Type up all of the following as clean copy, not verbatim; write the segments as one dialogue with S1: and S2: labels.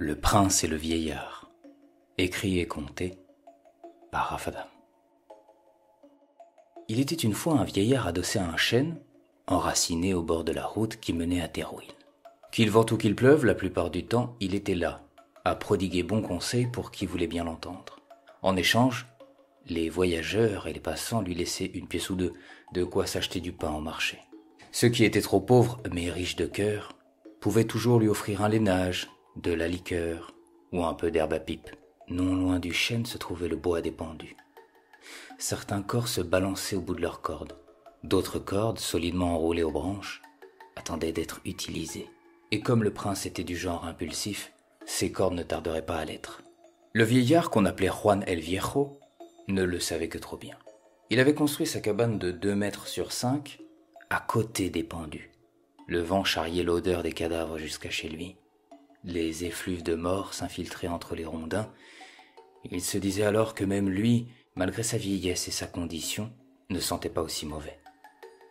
S1: Le prince et le vieillard, écrit et conté par Rafadam. Il était une fois un vieillard adossé à un chêne, enraciné au bord de la route qui menait à Terouil. Qu'il vente ou qu'il pleuve, la plupart du temps, il était là, à prodiguer bons conseils pour qui voulait bien l'entendre. En échange, les voyageurs et les passants lui laissaient une pièce ou deux, de quoi s'acheter du pain au marché. Ceux qui étaient trop pauvres, mais riches de cœur, pouvaient toujours lui offrir un lainage, de la liqueur ou un peu d'herbe à pipe. Non loin du chêne se trouvait le bois des pendus. Certains corps se balançaient au bout de leurs cordes. D'autres cordes, solidement enroulées aux branches, attendaient d'être utilisées. Et comme le prince était du genre impulsif, ces cordes ne tarderaient pas à l'être. Le vieillard, qu'on appelait Juan el Viejo, ne le savait que trop bien. Il avait construit sa cabane de 2 mètres sur 5 à côté des pendus. Le vent charriait l'odeur des cadavres jusqu'à chez lui. Les effluves de mort s'infiltraient entre les rondins. Il se disait alors que même lui, malgré sa vieillesse et sa condition, ne sentait pas aussi mauvais.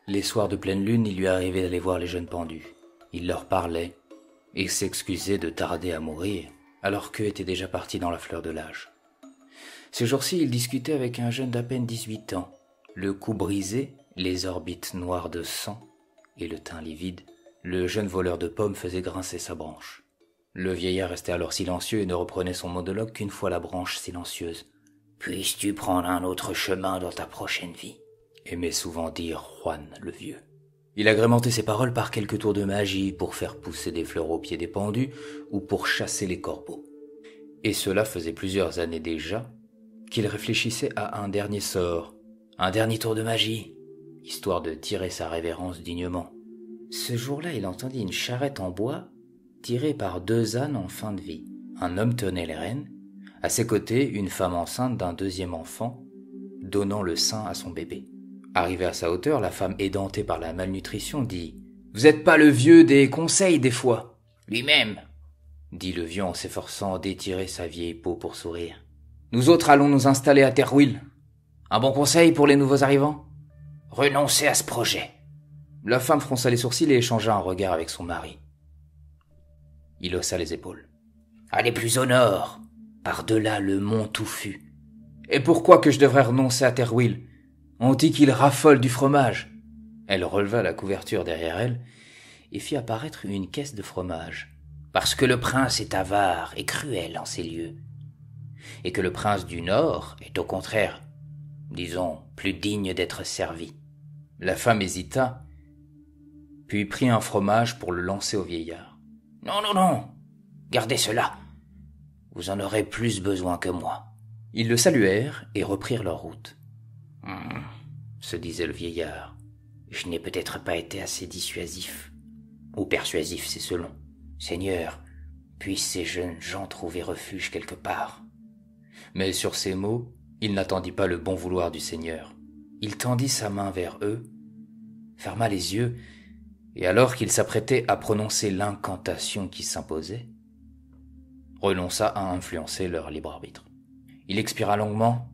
S1: Les soirs de pleine lune, il lui arrivait d'aller voir les jeunes pendus. Il leur parlait et s'excusait de tarder à mourir, alors qu'eux étaient déjà partis dans la fleur de l'âge. Ces jours-ci, il discutait avec un jeune d'à peine 18 ans, le cou brisé, les orbites noires de sang et le teint livide. Le jeune voleur de pommes faisait grincer sa branche. Le vieillard restait alors silencieux et ne reprenait son monologue qu'une fois la branche silencieuse. « Puisses-tu prendre un autre chemin dans ta prochaine vie ?» aimait souvent dire Juan le vieux. Il agrémentait ses paroles par quelques tours de magie pour faire pousser des fleurs aux pieds des pendus ou pour chasser les corbeaux. Et cela faisait plusieurs années déjà qu'il réfléchissait à un dernier sort, un dernier tour de magie, histoire de tirer sa révérence dignement. Ce jour-là, il entendit une charrette en bois tirée par 2 ânes en fin de vie. Un homme tenait les rênes. À ses côtés, une femme enceinte d'un 2e enfant, donnant le sein à son bébé. Arrivée à sa hauteur, la femme édentée par la malnutrition dit « Vous êtes pas le vieux des conseils des fois ?»« Lui-même » dit le vieux en s'efforçant d'étirer sa vieille peau pour sourire. « Nous autres allons nous installer à Terouil. Un bon conseil pour les nouveaux arrivants ?»« Renoncez à ce projet. » La femme fronça les sourcils et échangea un regard avec son mari. Il haussa les épaules. « Allez plus au nord, par-delà le mont touffu. »« Et pourquoi que je devrais renoncer à Terouil ? On dit qu'il raffole du fromage. » Elle releva la couverture derrière elle et fit apparaître une caisse de fromage. « Parce que le prince est avare et cruel en ces lieux. Et que le prince du Nord est au contraire, disons, plus digne d'être servi. » La femme hésita, puis prit un fromage pour le lancer au vieillard. « Non, non, non, gardez cela. Vous en aurez plus besoin que moi. » Ils le saluèrent et reprirent leur route. Se disait le vieillard, je n'ai peut-être pas été assez dissuasif. Ou persuasif, c'est selon. Seigneur, puissent ces jeunes gens trouver refuge quelque part. Mais sur ces mots, il n'attendit pas le bon vouloir du Seigneur. Il tendit sa main vers eux, ferma les yeux, et alors qu'il s'apprêtait à prononcer l'incantation qui s'imposait, renonça à influencer leur libre arbitre. Il expira longuement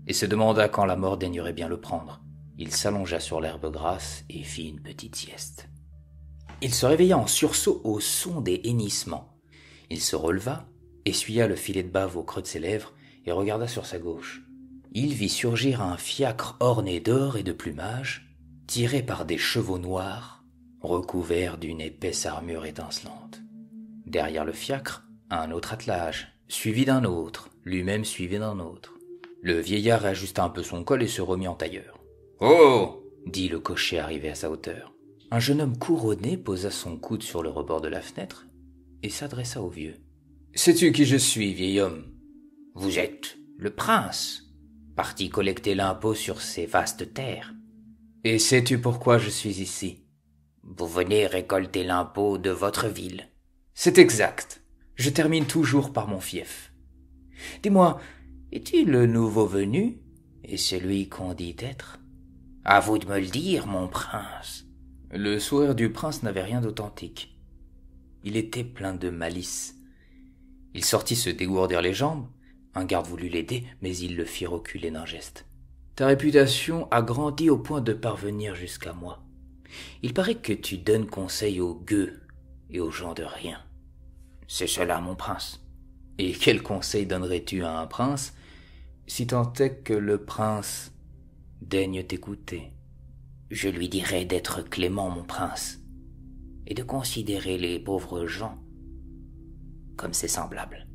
S1: et se demanda quand la mort daignerait bien le prendre. Il s'allongea sur l'herbe grasse et fit une petite sieste. Il se réveilla en sursaut au son des hennissements. Il se releva, essuya le filet de bave au creux de ses lèvres et regarda sur sa gauche. Il vit surgir un fiacre orné d'or et de plumage, tiré par des chevaux noirs, recouverts d'une épaisse armure étincelante. Derrière le fiacre, un autre attelage, suivi d'un autre, lui-même suivi d'un autre. Le vieillard réajusta un peu son col et se remit en tailleur. « Oh !» dit le cocher arrivé à sa hauteur. Un jeune homme couronné posa son coude sur le rebord de la fenêtre et s'adressa au vieux. « Sais-tu qui je suis, vieil homme ? » ?»« Vous êtes le prince, parti collecter l'impôt sur ces vastes terres. »« Et sais-tu pourquoi je suis ici ? » ?»« Vous venez récolter l'impôt de votre ville. »« C'est exact. Je termine toujours par mon fief. Dis-moi, es-tu le nouveau venu et celui qu'on dit être ? » ?»« À vous de me le dire, mon prince. » Le sourire du prince n'avait rien d'authentique. Il était plein de malice. Il sortit se dégourdir les jambes. Un garde voulut l'aider, mais il le fit reculer d'un geste. « Ta réputation a grandi au point de parvenir jusqu'à moi. Il paraît que tu donnes conseil aux gueux et aux gens de rien.
S2: C'est cela, mon prince.
S1: Et quel conseil donnerais-tu à un prince, si tant est que le prince daigne t'écouter?
S2: Je lui dirai d'être clément, mon prince, et de considérer les pauvres gens comme ses semblables.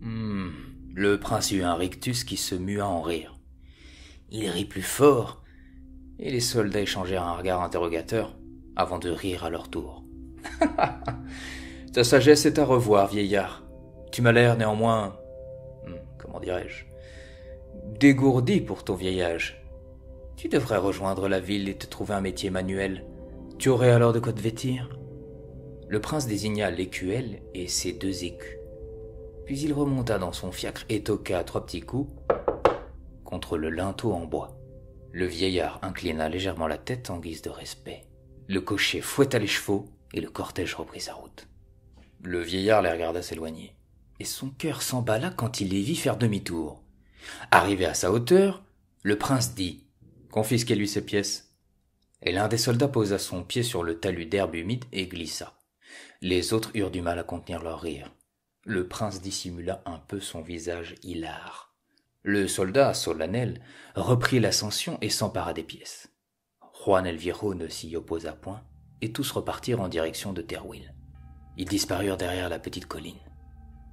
S1: Le prince eut un rictus qui se mua en rire. Il rit plus fort, et les soldats échangèrent un regard interrogateur avant de rire à leur tour. Ta sagesse est à revoir, vieillard. Tu m'as l'air néanmoins, comment dirais-je, dégourdi pour ton vieil âge. Tu devrais rejoindre la ville et te trouver un métier manuel. Tu aurais alors de quoi te vêtir. Le prince désigna l'écuelle et ses 2 écus. Puis il remonta dans son fiacre et toqua 3 petits coups contre le linteau en bois. Le vieillard inclina légèrement la tête en guise de respect. Le cocher fouetta les chevaux et le cortège reprit sa route. Le vieillard les regarda s'éloigner, et son cœur s'emballa quand il les vit faire demi-tour. Arrivé à sa hauteur, le prince dit « Confisquez-lui ses pièces ». Et l'un des soldats posa son pied sur le talus d'herbe humide et glissa. Les autres eurent du mal à contenir leur rire. Le prince dissimula un peu son visage hilare. Le soldat, solennel, reprit l'ascension et s'empara des pièces. Juan el Viejo ne s'y opposa point, et tous repartirent en direction de Teruel. Ils disparurent derrière la petite colline.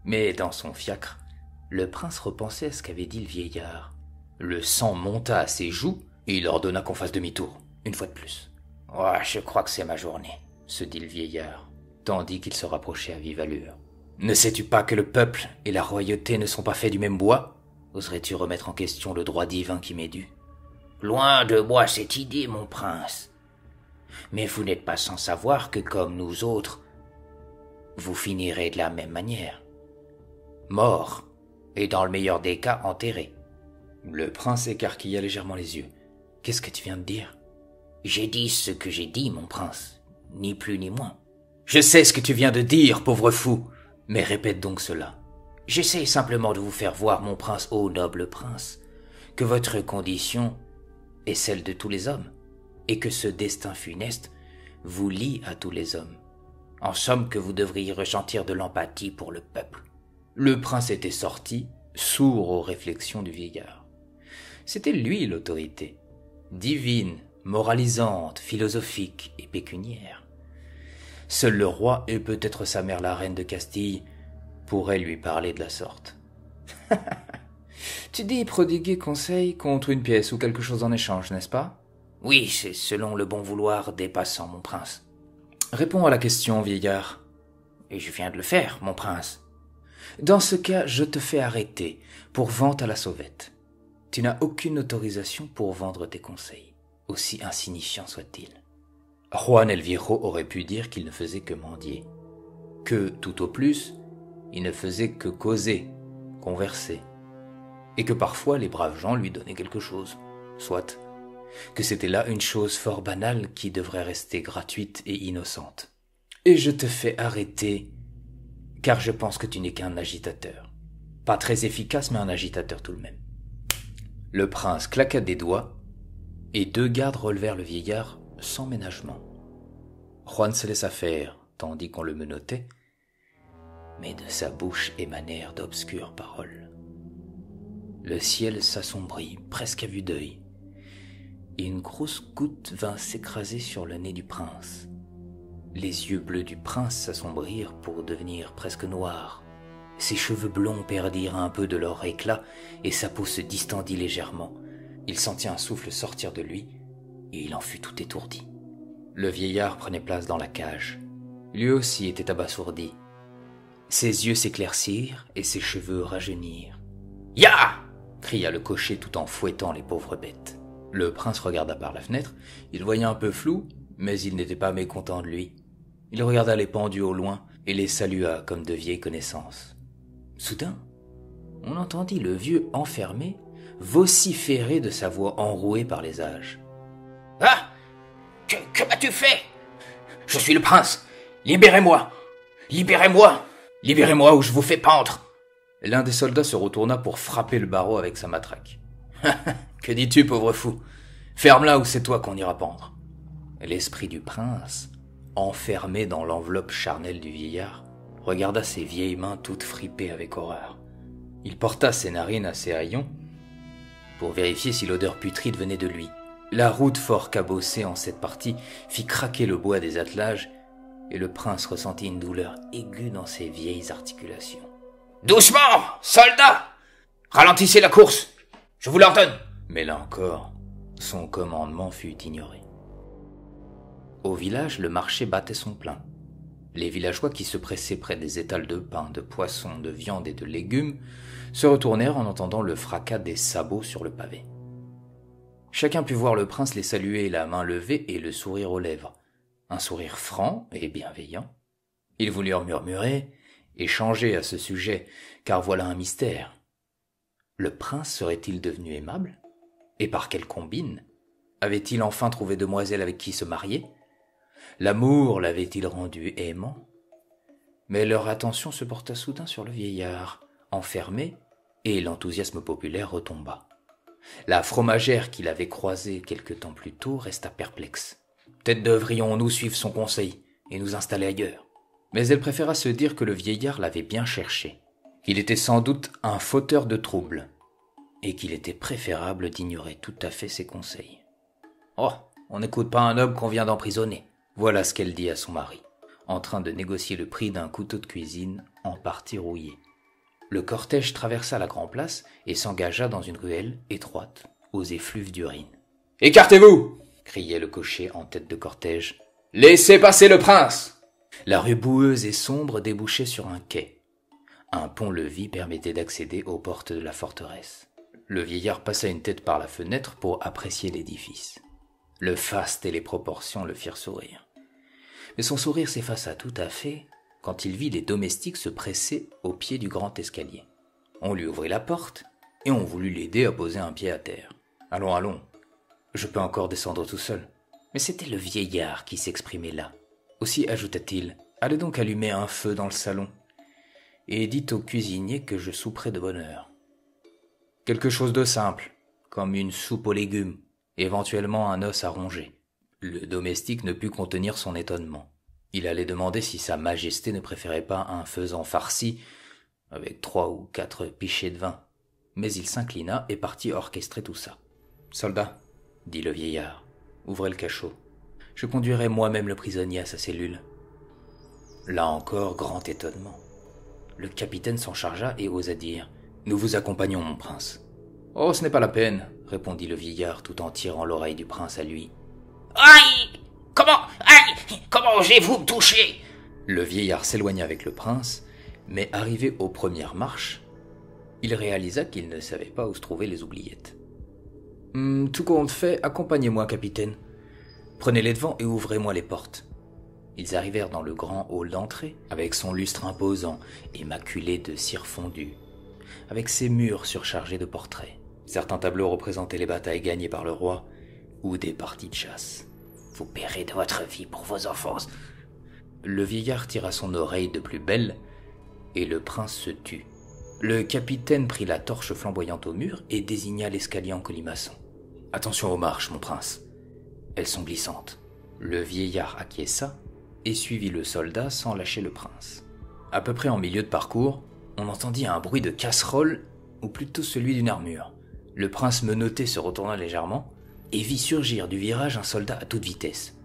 S1: Mais dans son fiacre, le prince repensait à ce qu'avait dit le vieillard. Le sang monta à ses joues, et il ordonna qu'on fasse demi-tour, une fois de plus.
S2: « Oh, je crois que c'est ma journée »,
S1: se dit le vieillard, tandis qu'il se rapprochait à vive allure. « Ne sais-tu pas que le peuple et la royauté ne sont pas faits du même bois? Oserais-tu remettre en question le droit divin qui m'est dû? »
S2: Loin de moi cette idée, mon prince. Mais vous n'êtes pas sans savoir que, comme nous autres, vous finirez de la même manière. Mort, et dans le meilleur des cas, enterré.
S1: Le prince écarquilla légèrement les yeux. « Qu'est-ce que tu viens de dire ?»«
S2: J'ai dit ce que j'ai dit, mon prince, ni plus ni moins. »«
S1: Je sais ce que tu viens de dire, pauvre fou, mais répète donc cela. »«
S2: J'essaie simplement de vous faire voir, mon prince, ô noble prince, que votre condition est celle de tous les hommes, et que ce destin funeste vous lie à tous les hommes. En somme, que vous devriez ressentir de l'empathie pour le peuple. »
S1: Le prince était sorti, sourd aux réflexions du vieillard. C'était lui l'autorité, divine, moralisante, philosophique et pécuniaire. Seul le roi et peut-être sa mère la reine de Castille pourraient lui parler de la sorte. Tu dis prodiguer conseil contre une pièce ou quelque chose en échange, n'est-ce pas?
S2: Oui, c'est selon le bon vouloir des passants, mon prince.
S1: Réponds à la question, vieillard.
S2: Et je viens de le faire, mon prince.
S1: Dans ce cas, je te fais arrêter pour vente à la sauvette. Tu n'as aucune autorisation pour vendre tes conseils, aussi insignifiants soient-ils. Juan el Viejo aurait pu dire qu'il ne faisait que mendier, que, tout au plus, il ne faisait que causer, converser, et que parfois les braves gens lui donnaient quelque chose, soit, que c'était là une chose fort banale qui devrait rester gratuite et innocente. Et je te fais arrêter, car je pense que tu n'es qu'un agitateur. Pas très efficace, mais un agitateur tout de même. Le prince claqua des doigts, et 2 gardes relevèrent le vieillard sans ménagement. Juan se laissa faire, tandis qu'on le menottait, mais de sa bouche émanèrent d'obscures paroles. Le ciel s'assombrit, presque à vue d'œil, et une grosse goutte vint s'écraser sur le nez du prince. Les yeux bleus du prince s'assombrirent pour devenir presque noirs. Ses cheveux blonds perdirent un peu de leur éclat et sa peau se distendit légèrement. Il sentit un souffle sortir de lui et il en fut tout étourdi. Le vieillard prenait place dans la cage. Lui aussi était abasourdi. Ses yeux s'éclaircirent et ses cheveux rajeunirent. « Ya !» cria le cocher tout en fouettant les pauvres bêtes. Le prince regarda par la fenêtre. Il voyait un peu flou, mais il n'était pas mécontent de lui. Il regarda les pendus au loin et les salua comme de vieilles connaissances. Soudain, on entendit le vieux enfermé vociférer de sa voix enrouée par les âges.
S2: « Ah ! Que m'as-tu fait ? Je suis le prince. Libérez-moi. Libérez-moi. Libérez-moi ou je vous fais pendre. »
S1: L'un des soldats se retourna pour frapper le barreau avec sa matraque. « Que dis-tu, pauvre fou ? Ferme-la ou c'est toi qu'on ira pendre. » L'esprit du prince, enfermé dans l'enveloppe charnelle du vieillard, regarda ses vieilles mains toutes fripées avec horreur. Il porta ses narines à ses haillons pour vérifier si l'odeur putride venait de lui. La route fort cabossée en cette partie fit craquer le bois des attelages et le prince ressentit une douleur aiguë dans ses vieilles articulations. « Doucement, soldats! Ralentissez la course, je vous l'ordonne !» Mais là encore, son commandement fut ignoré. Au village, le marché battait son plein. Les villageois qui se pressaient près des étals de pain, de poissons, de viande et de légumes se retournèrent en entendant le fracas des sabots sur le pavé. Chacun put voir le prince les saluer la main levée et le sourire aux lèvres, un sourire franc et bienveillant. Ils voulurent murmurer, échanger à ce sujet, car voilà un mystère. Le prince serait-il devenu aimable? Et par quelle combine? Avait-il enfin trouvé demoiselle avec qui se marier? L'amour l'avait-il rendu aimant? Mais leur attention se porta soudain sur le vieillard, enfermé, et l'enthousiasme populaire retomba. La fromagère qu'il avait croisée quelque temps plus tôt resta perplexe. Peut-être devrions-nous suivre son conseil et nous installer ailleurs. Mais elle préféra se dire que le vieillard l'avait bien cherché, qu'il était sans doute un fauteur de troubles, et qu'il était préférable d'ignorer tout à fait ses conseils. « Oh, on n'écoute pas un homme qu'on vient d'emprisonner. » Voilà ce qu'elle dit à son mari, en train de négocier le prix d'un couteau de cuisine en partie rouillé. Le cortège traversa la grande place et s'engagea dans une ruelle étroite aux effluves d'urine. « Écartez-vous » criait le cocher en tête de cortège. « Laissez passer le prince !» La rue boueuse et sombre débouchait sur un quai. Un pont-levis permettait d'accéder aux portes de la forteresse. Le vieillard passa une tête par la fenêtre pour apprécier l'édifice. Le faste et les proportions le firent sourire. Mais son sourire s'effaça tout à fait quand il vit les domestiques se presser au pied du grand escalier. On lui ouvrit la porte et on voulut l'aider à poser un pied à terre. « Allons, allons, je peux encore descendre tout seul. » Mais c'était le vieillard qui s'exprimait là. Aussi ajouta-t-il, « Allez donc allumer un feu dans le salon et dites au cuisinier que je souperai de bonne heure. Quelque chose de simple, comme une soupe aux légumes, éventuellement un os à ronger. » Le domestique ne put contenir son étonnement. Il allait demander si sa majesté ne préférait pas un faisan farci avec 3 ou 4 pichets de vin. Mais il s'inclina et partit orchestrer tout ça. « Soldat, dit le vieillard, ouvrez le cachot. Je conduirai moi-même le prisonnier à sa cellule. » Là encore, grand étonnement. Le capitaine s'en chargea et osa dire « Nous vous accompagnons, mon prince. »« Oh, ce n'est pas la peine, » répondit le vieillard tout en tirant l'oreille du prince à lui. « Aïe! Comment osez-vous me toucher ?» Le vieillard s'éloigna avec le prince, mais arrivé aux premières marches, il réalisa qu'il ne savait pas où se trouvaient les oubliettes. « Tout compte fait, accompagnez-moi, capitaine. Prenez les devants et ouvrez-moi les portes. » Ils arrivèrent dans le grand hall d'entrée, avec son lustre imposant et maculé de cire fondue, avec ses murs surchargés de portraits. Certains tableaux représentaient les batailles gagnées par le roi ou des parties de chasse. « Vous paierez de votre vie pour vos offenses. » Le vieillard tira son oreille de plus belle et le prince se tut. Le capitaine prit la torche flamboyante au mur et désigna l'escalier en colimaçon. « Attention aux marches, mon prince. Elles sont glissantes. » Le vieillard acquiesça et suivit le soldat sans lâcher le prince. À peu près en milieu de parcours, on entendit un bruit de casserole, ou plutôt celui d'une armure. Le prince menotté se retourna légèrement et vit surgir du virage un soldat à toute vitesse.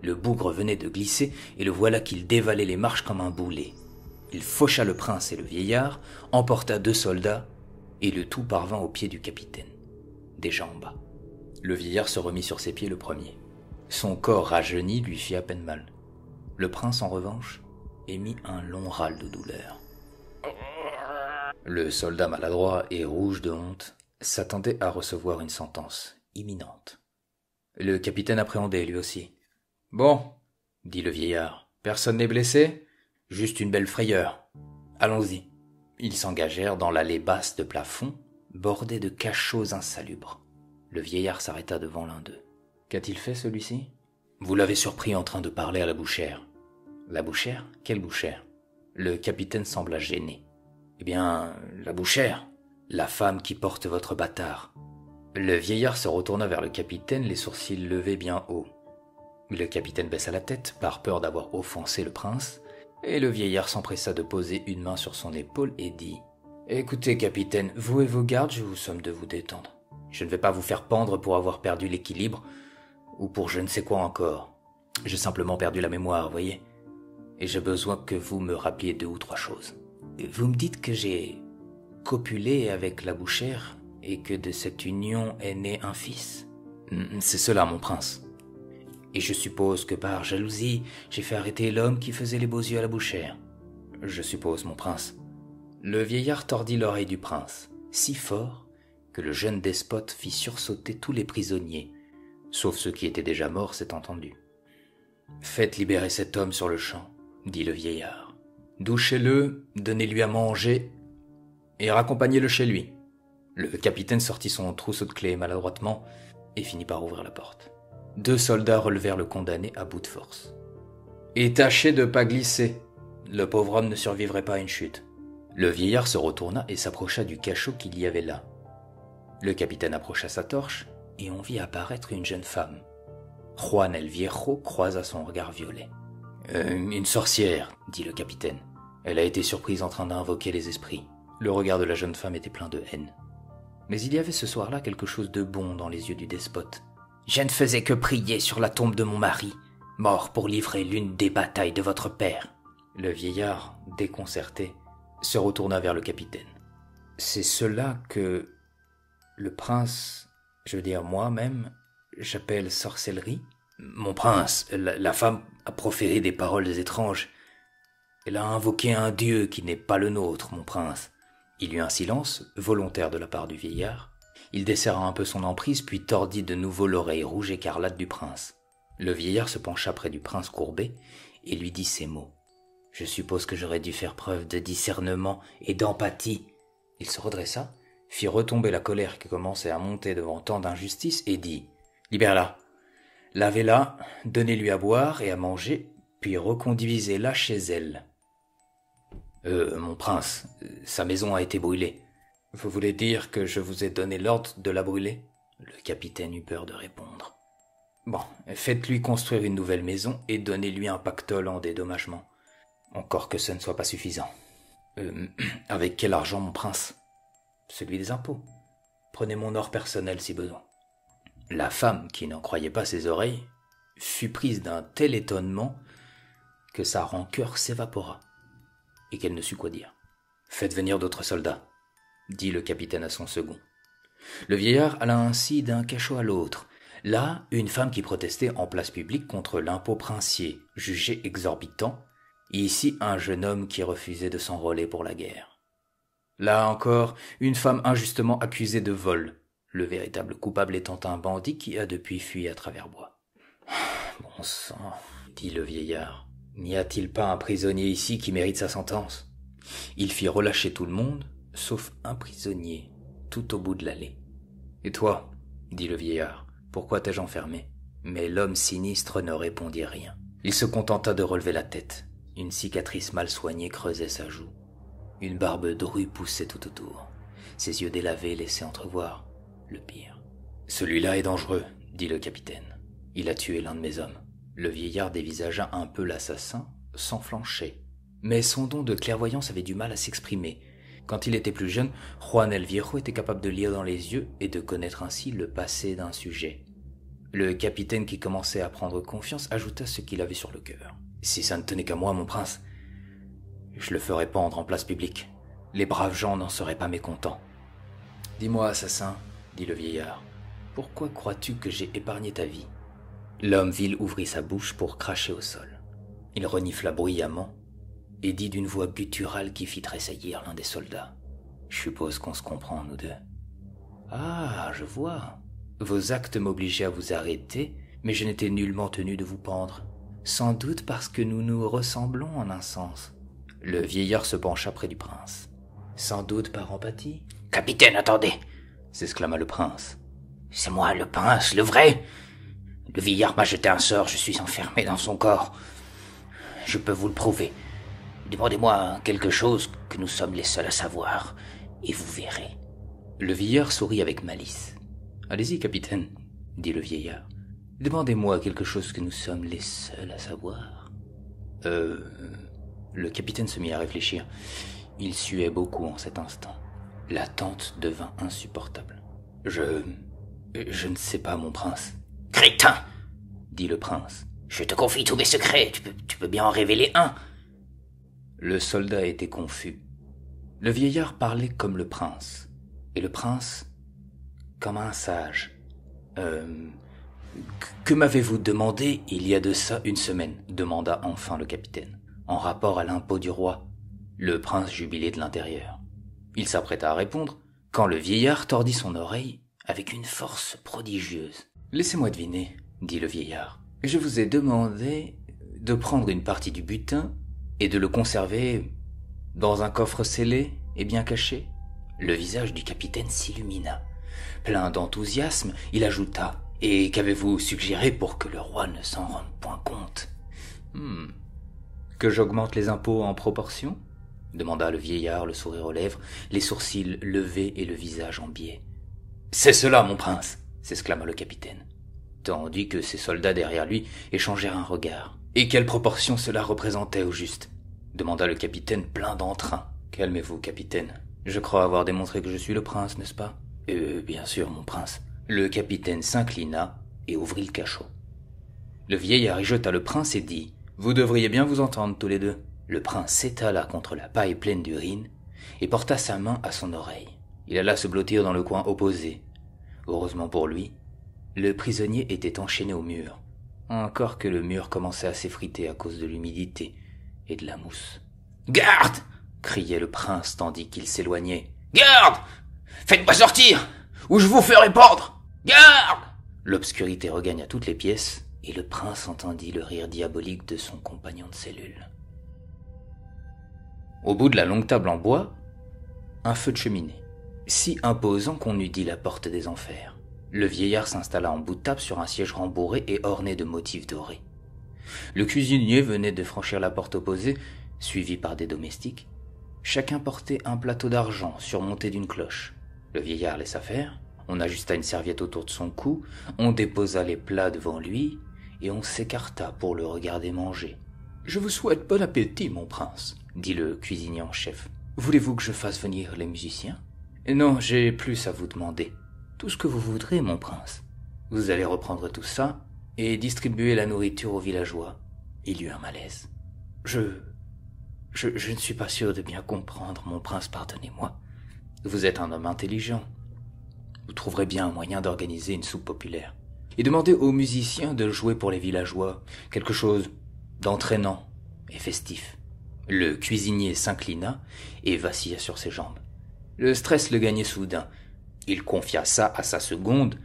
S1: Le bougre venait de glisser et le voilà qu'il dévalait les marches comme un boulet. Il faucha le prince et le vieillard, emporta 2 soldats et le tout parvint aux pieds du capitaine, déjà en bas. Le vieillard se remit sur ses pieds le premier. Son corps rajeuni lui fit à peine mal. Le prince, en revanche, émit un long râle de douleur. Le soldat maladroit et rouge de honte s'attendait à recevoir une sentence imminente. Le capitaine appréhendait lui aussi. « Bon, dit le vieillard, personne n'est blessé ? Juste une belle frayeur. Allons-y. » Ils s'engagèrent dans l'allée basse de plafond, bordée de cachots insalubres. Le vieillard s'arrêta devant l'un d'eux. « Qu'a-t-il fait, celui-ci ? » « Vous l'avez surpris en train de parler à la bouchère. »« La bouchère ? Quelle bouchère ?» Le capitaine sembla gêné. « Eh bien, la bouchère, la femme qui porte votre bâtard. » Le vieillard se retourna vers le capitaine, les sourcils levés bien haut. Le capitaine baissa la tête, par peur d'avoir offensé le prince, Et le vieillard s'empressa de poser une main sur son épaule et dit « Écoutez, capitaine, vous et vos gardes, je vous somme de vous détendre. Je ne vais pas vous faire pendre pour avoir perdu l'équilibre, ou pour je ne sais quoi encore. J'ai simplement perdu la mémoire, voyez. Et j'ai besoin que vous me rappeliez 2 ou 3 choses. Vous me dites que j'ai copulé avec la bouchère et que de cette union est né un fils. C'est cela, mon prince. Et je suppose que par jalousie, j'ai fait arrêter l'homme qui faisait les beaux yeux à la bouchère. Je suppose, mon prince. Le vieillard tordit l'oreille du prince, si fort que le jeune despote fit sursauter tous les prisonniers, sauf ceux qui étaient déjà morts, c'est entendu. « Faites libérer cet homme sur le champ, » dit le vieillard. « Douchez-le, donnez-lui à manger et raccompagnez-le chez lui. » Le capitaine sortit son trousseau de clés maladroitement et finit par ouvrir la porte. 2 soldats relevèrent le condamné à bout de force. « Et tâchez de pas glisser. Le pauvre homme ne survivrait pas à une chute. » Le vieillard se retourna et s'approcha du cachot qu'il y avait là. Le capitaine approcha sa torche et on vit apparaître une jeune femme. Juan el Viejo croisa son regard violet. Une sorcière, dit le capitaine. Elle a été surprise en train d'invoquer les esprits. Le regard de la jeune femme était plein de haine. Mais il y avait ce soir-là quelque chose de bon dans les yeux du despote. « Je ne faisais que prier sur la tombe de mon mari, mort pour livrer l'une des batailles de votre père. » Le vieillard, déconcerté, se retourna vers le capitaine. « C'est cela que le prince, je veux dire moi-même, j'appelle sorcellerie ?»« Mon prince, la femme a proféré des paroles étranges. Elle a invoqué un dieu qui n'est pas le nôtre, mon prince. » Il y eut un silence, volontaire de la part du vieillard. Il desserra un peu son emprise, puis tordit de nouveau l'oreille rouge écarlate du prince. Le vieillard se pencha près du prince courbé et lui dit ces mots. « Je suppose que j'aurais dû faire preuve de discernement et d'empathie. » Il se redressa, fit retomber la colère qui commençait à monter devant tant d'injustice et dit « Libère-la, lavez-la, donnez-lui à boire et à manger, puis reconduisez-la chez elle. » Mon prince, sa maison a été brûlée. Vous voulez dire que je vous ai donné l'ordre de la brûler ? Le capitaine eut peur de répondre. Bon, faites-lui construire une nouvelle maison et donnez-lui un pactole en dédommagement. Encore que ce ne soit pas suffisant. Avec quel argent, mon prince ? Celui des impôts. Prenez mon or personnel si besoin. La femme, qui n'en croyait pas ses oreilles, fut prise d'un tel étonnement que sa rancœur s'évapora et qu'elle ne sut quoi dire. « Faites venir d'autres soldats, » dit le capitaine à son second. Le vieillard alla ainsi d'un cachot à l'autre. Là, une femme qui protestait en place publique contre l'impôt princier, jugé exorbitant, et ici un jeune homme qui refusait de s'enrôler pour la guerre. Là encore, une femme injustement accusée de vol, le véritable coupable étant un bandit qui a depuis fui à travers bois. « Bon sang, » dit le vieillard. N'y a-t-il pas un prisonnier ici qui mérite sa sentence ? Il fit relâcher tout le monde, sauf un prisonnier, tout au bout de l'allée. « Et toi ?» dit le vieillard. « Pourquoi t'ai-je enfermé ?» Mais l'homme sinistre ne répondit rien. Il se contenta de relever la tête. Une cicatrice mal soignée creusait sa joue. Une barbe drue poussait tout autour. Ses yeux délavés laissaient entrevoir le pire. « Celui-là est dangereux, » dit le capitaine. « Il a tué l'un de mes hommes. » Le vieillard dévisagea un peu l'assassin, sans flancher. Mais son don de clairvoyance avait du mal à s'exprimer. Quand il était plus jeune, Juan el Viejo était capable de lire dans les yeux et de connaître ainsi le passé d'un sujet. Le capitaine, qui commençait à prendre confiance, ajouta ce qu'il avait sur le cœur. « Si ça ne tenait qu'à moi, mon prince, je le ferais pendre en place publique. Les braves gens n'en seraient pas mécontents. »« Dis-moi, assassin, » dit le vieillard, « pourquoi crois-tu que j'ai épargné ta vie ?» L'homme vil ouvrit sa bouche pour cracher au sol. Il renifla bruyamment et dit d'une voix gutturale qui fit tressaillir l'un des soldats. « Je suppose qu'on se comprend, nous deux. »« Ah, je vois. Vos actes m'obligeaient à vous arrêter, mais je n'étais nullement tenu de vous pendre. Sans doute parce que nous nous ressemblons en un sens. » Le vieillard se pencha près du prince. « Sans doute par empathie ?»«
S2: Capitaine, attendez !»
S1: s'exclama le prince.
S2: « C'est moi, le prince, le vrai !» Le vieillard m'a jeté un sort, je suis enfermé dans son corps. Je peux vous le prouver. Demandez-moi quelque chose que nous sommes les seuls à savoir, et vous verrez.
S1: Le vieillard sourit avec malice. « Allez-y, capitaine, » dit le vieillard. « Demandez-moi quelque chose que nous sommes les seuls à savoir. » Le capitaine se mit à réfléchir. Il suait beaucoup en cet instant. L'attente devint insupportable. Je ne sais pas, mon prince.
S2: Crétin!
S1: Dit le prince.
S2: Je te confie tous mes secrets, tu peux bien en révéler un.
S1: Le soldat était confus. Le vieillard parlait comme le prince, et le prince comme un sage. Que m'avez-vous demandé il y a de ça une semaine demanda enfin le capitaine. En rapport à l'impôt du roi. Le prince jubilait de l'intérieur. Il s'apprêta à répondre, quand le vieillard tordit son oreille avec une force prodigieuse. « Laissez-moi deviner, dit le vieillard. Je vous ai demandé de prendre une partie du butin et de le conserver dans un coffre scellé et bien caché. » Le visage du capitaine s'illumina. Plein d'enthousiasme, il ajouta « Et qu'avez-vous suggéré pour que le roi ne s'en rende point compte ?»« Que j'augmente les impôts en proportion ?» demanda le vieillard, le sourire aux lèvres, les sourcils levés et le visage en biais. « C'est cela, mon prince !» s'exclama le capitaine, tandis que ses soldats derrière lui échangèrent un regard. « Et quelle proportion cela représentait au juste ?» demanda le capitaine plein d'entrain. « Calmez-vous, capitaine. Je crois avoir démontré que je suis le prince, n'est-ce pas ?»« Bien sûr, mon prince. » Le capitaine s'inclina et ouvrit le cachot. Le vieillard y jeta le prince et dit « Vous devriez bien vous entendre tous les deux. » Le prince s'étala contre la paille pleine d'urine et porta sa main à son oreille. Il alla se blottir dans le coin opposé. Heureusement pour lui, le prisonnier était enchaîné au mur. Encore que le mur commençait à s'effriter à cause de l'humidité et de la mousse. « Garde !» criait le prince tandis qu'il s'éloignait. « Garde ! Faites-moi sortir, ou je vous ferai pendre ! Garde !» L'obscurité regagna toutes les pièces, et le prince entendit le rire diabolique de son compagnon de cellule. Au bout de la longue table en bois, un feu de cheminée, si imposant qu'on eût dit la porte des enfers. Le vieillard s'installa en bout de table sur un siège rembourré et orné de motifs dorés. Le cuisinier venait de franchir la porte opposée, suivi par des domestiques. Chacun portait un plateau d'argent surmonté d'une cloche. Le vieillard laissa faire, on ajusta une serviette autour de son cou, on déposa les plats devant lui, et on s'écarta pour le regarder manger. « Je vous souhaite bon appétit, mon prince, » dit le cuisinier en chef. « Voulez-vous que je fasse venir les musiciens ?»« Non, j'ai plus à vous demander. Tout ce que vous voudrez, mon prince. Vous allez reprendre tout ça et distribuer la nourriture aux villageois. » Il y eut un malaise. Je ne suis pas sûr de bien comprendre, mon prince, pardonnez-moi. Vous êtes un homme intelligent. Vous trouverez bien un moyen d'organiser une soupe populaire. Et demandez aux musiciens de jouer pour les villageois quelque chose d'entraînant et festif. Le cuisinier s'inclina et vacilla sur ses jambes. Le stress le gagnait soudain. Il confia ça à sa seconde,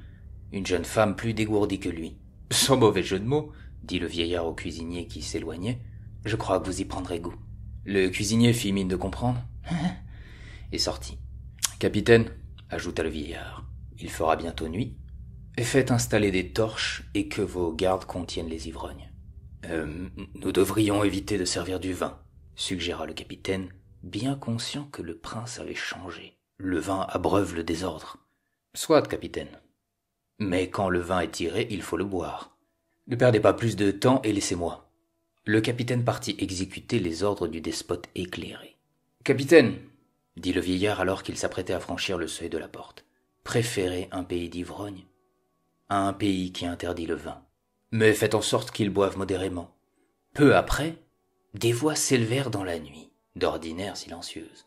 S1: une jeune femme plus dégourdie que lui. « Sans mauvais jeu de mots, » dit le vieillard au cuisinier qui s'éloignait, « je crois que vous y prendrez goût. » Le cuisinier fit mine de comprendre et sortit. « Capitaine, » ajouta le vieillard, « il fera bientôt nuit. Faites installer des torches et que vos gardes contiennent les ivrognes. » Nous devrions éviter de servir du vin, suggéra le capitaine, bien conscient que le prince avait changé. Le vin abreuve le désordre. Soit, capitaine. Mais quand le vin est tiré, il faut le boire. Ne perdez pas plus de temps et laissez-moi. Le capitaine partit exécuter les ordres du despote éclairé. Capitaine, dit le vieillard alors qu'il s'apprêtait à franchir le seuil de la porte, préférez un pays d'ivrogne à un pays qui interdit le vin. Mais faites en sorte qu'ils boivent modérément. Peu après, des voix s'élevèrent dans la nuit, d'ordinaire silencieuses.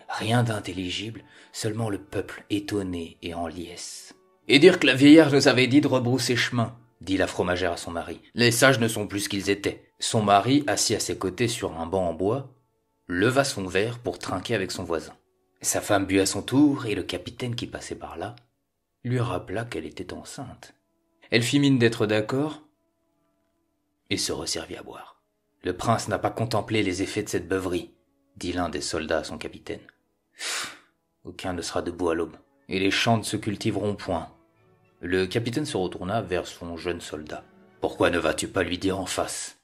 S1: Rien d'intelligible, seulement le peuple étonné et en liesse. « Et dire que la vieillard nous avait dit de rebrousser chemin, » dit la fromagère à son mari. « Les sages ne sont plus ce qu'ils étaient. » Son mari, assis à ses côtés sur un banc en bois, leva son verre pour trinquer avec son voisin. Sa femme but à son tour et le capitaine qui passait par là lui rappela qu'elle était enceinte. Elle fit mine d'être d'accord et se resservit à boire. « Le prince n'a pas contemplé les effets de cette beuverie, » dit l'un des soldats à son capitaine. « Aucun ne sera debout à l'aube, et les champs ne se cultiveront point. » Le capitaine se retourna vers son jeune soldat. « Pourquoi ne vas-tu pas lui dire en face ?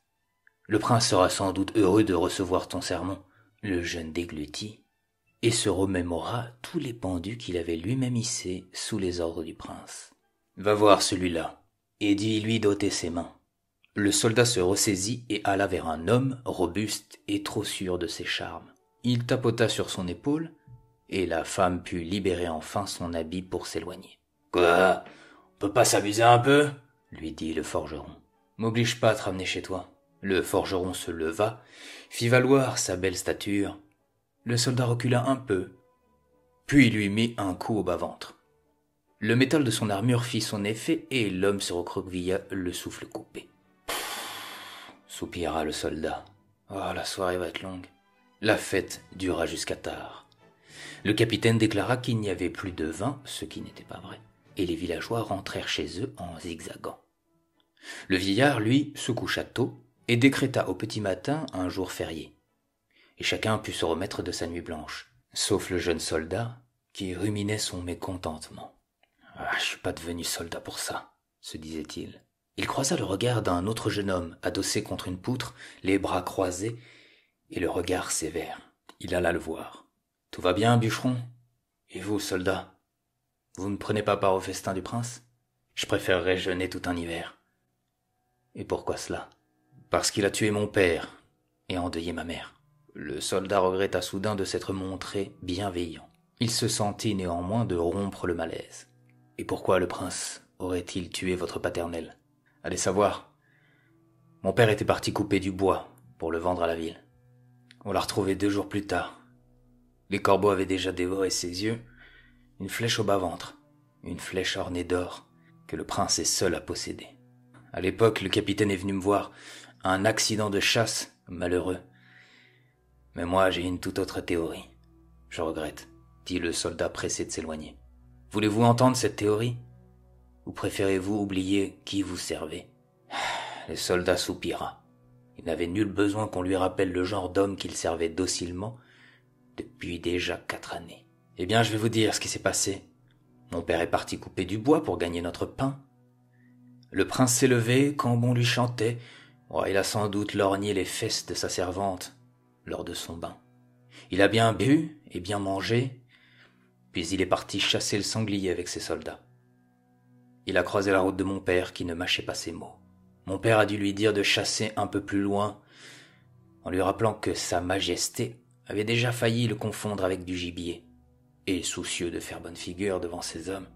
S1: Le prince sera sans doute heureux de recevoir ton sermon. » Le jeune déglutit et se remémora tous les pendus qu'il avait lui-même hissés sous les ordres du prince. « Va voir celui-là, et dis-lui d'ôter ses mains. » Le soldat se ressaisit et alla vers un homme robuste et trop sûr de ses charmes. Il tapota sur son épaule, et la femme put libérer enfin son habit pour s'éloigner. « Quoi? On peut pas s'amuser un peu ?» lui dit le forgeron. « M'oblige pas à te ramener chez toi. » Le forgeron se leva, fit valoir sa belle stature. Le soldat recula un peu, puis lui mit un coup au bas-ventre. Le métal de son armure fit son effet et l'homme se recroquevilla, le souffle coupé. Soupira le soldat. Oh, la soirée va être longue. La fête dura jusqu'à tard. Le capitaine déclara qu'il n'y avait plus de vin, ce qui n'était pas vrai, et les villageois rentrèrent chez eux en zigzagant. Le vieillard, lui, se coucha tôt et décréta au petit matin un jour férié. Et chacun put se remettre de sa nuit blanche, sauf le jeune soldat qui ruminait son mécontentement. « Ah, je suis pas devenu soldat pour ça, » se disait-il. Il croisa le regard d'un autre jeune homme, adossé contre une poutre, les bras croisés, et le regard sévère. Il alla le voir. « Tout va bien, bûcheron? Et vous, soldat? Vous ne prenez pas part au festin du prince? Je préférerais jeûner tout un hiver. » « Et pourquoi cela? »« Parce qu'il a tué mon père et endeuillé ma mère. » Le soldat regretta soudain de s'être montré bienveillant. Il se sentit néanmoins de rompre le malaise. « Et pourquoi le prince aurait-il tué votre paternel? Allez savoir. Mon père était parti couper du bois pour le vendre à la ville. On l'a retrouvé 2 jours plus tard. Les corbeaux avaient déjà dévoré ses yeux, une flèche au bas-ventre, une flèche ornée d'or que le prince est seul à posséder. À l'époque, le capitaine est venu me voir. Un accident de chasse, malheureux. Mais moi, j'ai une toute autre théorie. Je regrette, dit le soldat pressé de s'éloigner. Voulez-vous entendre cette théorie? Ou préférez-vous oublier qui vous servez? Le soldat soupira. Il n'avait nul besoin qu'on lui rappelle le genre d'homme qu'il servait docilement depuis déjà 4 années. Eh bien, je vais vous dire ce qui s'est passé. Mon père est parti couper du bois pour gagner notre pain. Le prince s'est levé quand on lui chantait. Oh, il a sans doute lorgné les fesses de sa servante lors de son bain. Il a bien bu et bien mangé, puis il est parti chasser le sanglier avec ses soldats. Il a croisé la route de mon père qui ne mâchait pas ses mots. Mon père a dû lui dire de chasser un peu plus loin, en lui rappelant que sa majesté avait déjà failli le confondre avec du gibier. Et soucieux de faire bonne figure devant ses hommes,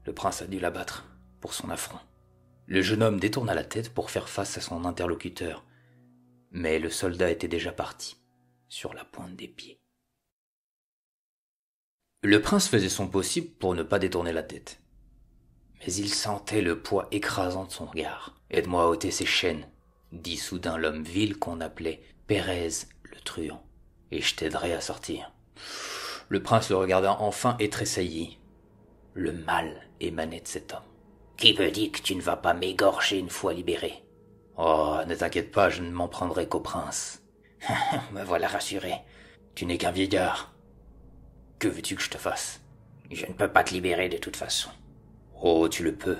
S1: le prince a dû l'abattre pour son affront. Le jeune homme détourna la tête pour faire face à son interlocuteur, mais le soldat était déjà parti, sur la pointe des pieds. Le prince faisait son possible pour ne pas détourner la tête, mais il sentait le poids écrasant de son regard. « Aide-moi à ôter ces chaînes, » dit soudain l'homme vil qu'on appelait Pérez le truand, « et je t'aiderai à sortir. » Le prince le regarda enfin et tressaillit. Le mal émanait de cet homme. « Qui me dit que tu ne vas pas m'égorger une fois libéré? »« Oh, ne t'inquiète pas, je ne m'en prendrai qu'au prince. »« Me voilà rassuré. Tu n'es qu'un vieillard. Que veux-tu que je te fasse? »« Je ne peux pas te libérer de toute façon. »« Oh, tu le peux.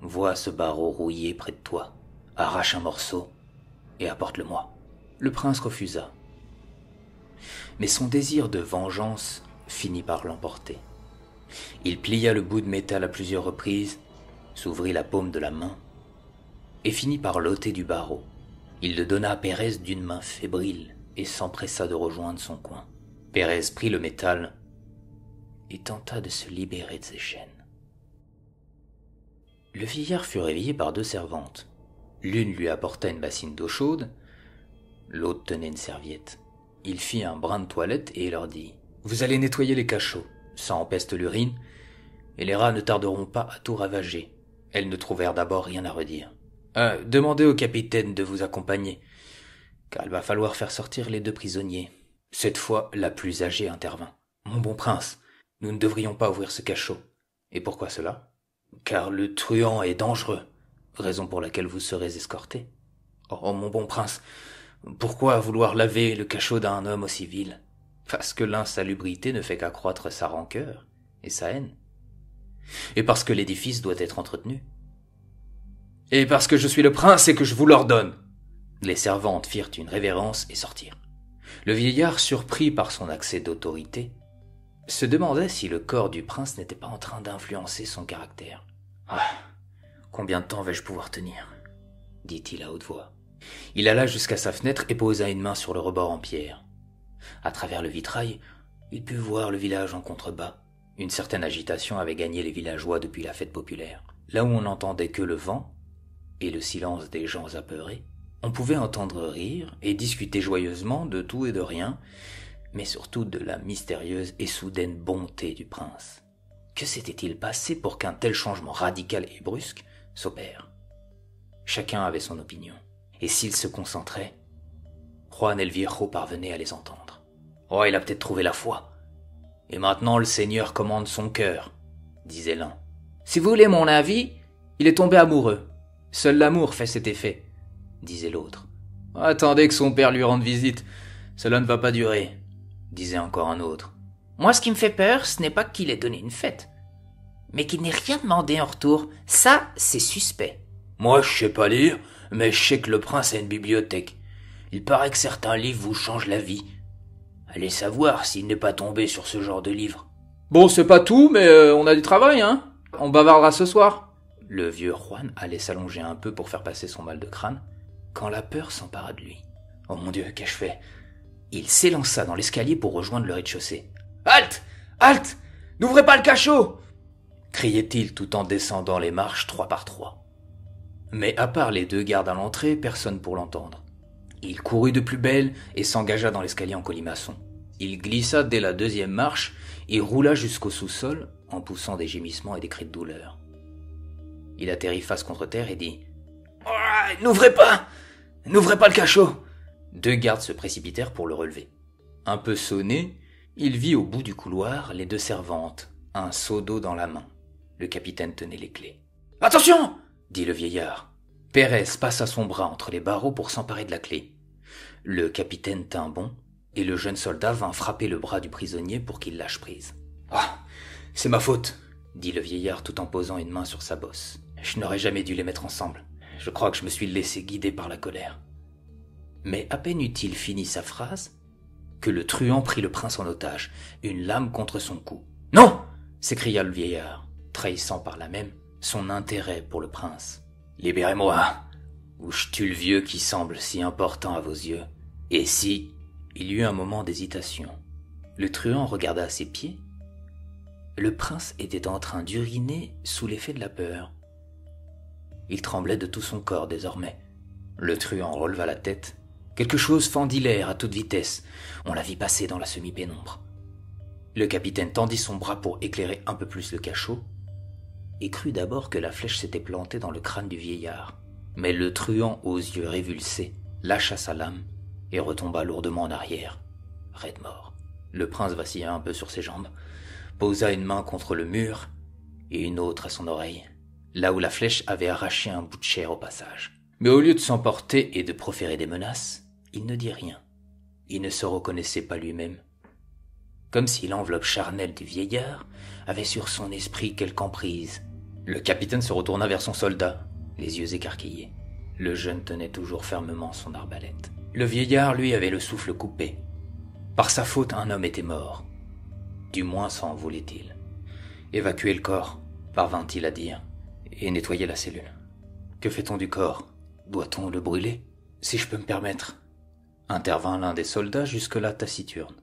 S1: Vois ce barreau rouillé près de toi. Arrache un morceau et apporte-le-moi. » Le prince refusa. Mais son désir de vengeance finit par l'emporter. Il plia le bout de métal à plusieurs reprises, s'ouvrit la paume de la main et finit par l'ôter du barreau. Il le donna à Pérez d'une main fébrile et s'empressa de rejoindre son coin. Pérez prit le métal et tenta de se libérer de ses chaînes. Le vieillard fut réveillé par 2 servantes. L'une lui apporta une bassine d'eau chaude, l'autre tenait une serviette. Il fit un brin de toilette et leur dit « Vous allez nettoyer les cachots, ça empeste l'urine, et les rats ne tarderont pas à tout ravager. » Elles ne trouvèrent d'abord rien à redire. « Demandez au capitaine de vous accompagner, car il va falloir faire sortir les 2 prisonniers. » Cette fois, la plus âgée intervint. « Mon bon prince, nous ne devrions pas ouvrir ce cachot. » « Et pourquoi cela ? » « Car le truand est dangereux, raison pour laquelle vous serez escorté. »« Oh, mon bon prince, pourquoi vouloir laver le cachot d'un homme aussi vil ? Parce que l'insalubrité ne fait qu'accroître sa rancœur et sa haine. Et parce que l'édifice doit être entretenu. Et parce que je suis le prince et que je vous l'ordonne. » Les servantes firent une révérence et sortirent. Le vieillard, surpris par son accès d'autorité, se demandait si le corps du prince n'était pas en train d'influencer son caractère. « Ah, combien de temps vais-je pouvoir tenir ? dit-il à haute voix. Il alla jusqu'à sa fenêtre et posa une main sur le rebord en pierre. À travers le vitrail, il put voir le village en contrebas. Une certaine agitation avait gagné les villageois depuis la fête populaire. Là où on n'entendait que le vent et le silence des gens apeurés, on pouvait entendre rire et discuter joyeusement de tout et de rien, mais surtout de la mystérieuse et soudaine bonté du prince. Que s'était-il passé pour qu'un tel changement radical et brusque s'opère? Chacun avait son opinion, et s'il se concentrait, Juan el Viejo parvenait à les entendre. « Oh, il a peut-être trouvé la foi. Et maintenant le Seigneur commande son cœur, » disait l'un. « Si vous voulez mon avis, il est tombé amoureux. Seul l'amour fait cet effet, » disait l'autre. « Attendez que son père lui rende visite, cela ne va pas durer, » disait encore un autre. « Moi, ce qui me fait peur, ce n'est pas qu'il ait donné une fête, mais qu'il n'ait rien demandé en retour. Ça, c'est suspect. »« Moi, je sais pas lire, mais je sais que le prince a une bibliothèque. Il paraît que certains livres vous changent la vie. Allez savoir s'il n'est pas tombé sur ce genre de livre. »« Bon, c'est pas tout, mais on a du travail, hein. On bavardera ce soir. » Le vieux Juan allait s'allonger un peu pour faire passer son mal de crâne, quand la peur s'empara de lui. « Oh mon Dieu, qu'ai-je fait ?» Il s'élança dans l'escalier pour rejoindre le rez-de-chaussée. « Halte! Halte! N'ouvrez pas le cachot !» criait-il tout en descendant les marches 3 par 3. Mais à part les 2 gardes à l'entrée, personne pour l'entendre. Il courut de plus belle et s'engagea dans l'escalier en colimaçon. Il glissa dès la 2e marche et roula jusqu'au sous-sol en poussant des gémissements et des cris de douleur. Il atterrit face contre terre et dit « Oh, n'ouvrez pas! N'ouvrez pas le cachot !» 2 gardes se précipitèrent pour le relever. Un peu sonné, il vit au bout du couloir les 2 servantes, un seau d'eau dans la main. Le capitaine tenait les clés. « Attention !» dit le vieillard. Pérez passa son bras entre les barreaux pour s'emparer de la clé. Le capitaine tint bon, et le jeune soldat vint frapper le bras du prisonnier pour qu'il lâche prise. « Ah, c'est ma faute !» dit le vieillard tout en posant une main sur sa bosse. « Je n'aurais jamais dû les mettre ensemble. Je crois que je me suis laissé guider par la colère. » Mais à peine eut-il fini sa phrase que le truand prit le prince en otage, une lame contre son cou. « Non !» s'écria le vieillard, trahissant par là même son intérêt pour le prince. « Libérez-moi, ou je tue le vieux qui semble si important à vos yeux. » Et si... Il y eut un moment d'hésitation. Le truand regarda à ses pieds. Le prince était en train d'uriner sous l'effet de la peur. Il tremblait de tout son corps désormais. Le truand releva la tête. Quelque chose fendit l'air à toute vitesse. On la vit passer dans la semi-pénombre. Le capitaine tendit son bras pour éclairer un peu plus le cachot et crut d'abord que la flèche s'était plantée dans le crâne du vieillard. Mais le truand aux yeux révulsés lâcha sa lame et retomba lourdement en arrière, raide mort. Le prince vacilla un peu sur ses jambes, posa une main contre le mur et une autre à son oreille, là où la flèche avait arraché un bout de chair au passage. Mais au lieu de s'emporter et de proférer des menaces, il ne dit rien. Il ne se reconnaissait pas lui-même. Comme si l'enveloppe charnelle du vieillard avait sur son esprit quelque emprise. Le capitaine se retourna vers son soldat, les yeux écarquillés. Le jeune tenait toujours fermement son arbalète. Le vieillard, lui, avait le souffle coupé. Par sa faute, un homme était mort. Du moins s'en voulait-il. Évacuer le corps, parvint-il à dire, et nettoyer la cellule. Que fait-on du corps? Doit-on le brûler? Si je peux me permettre, intervint l'un des soldats jusque-là taciturne.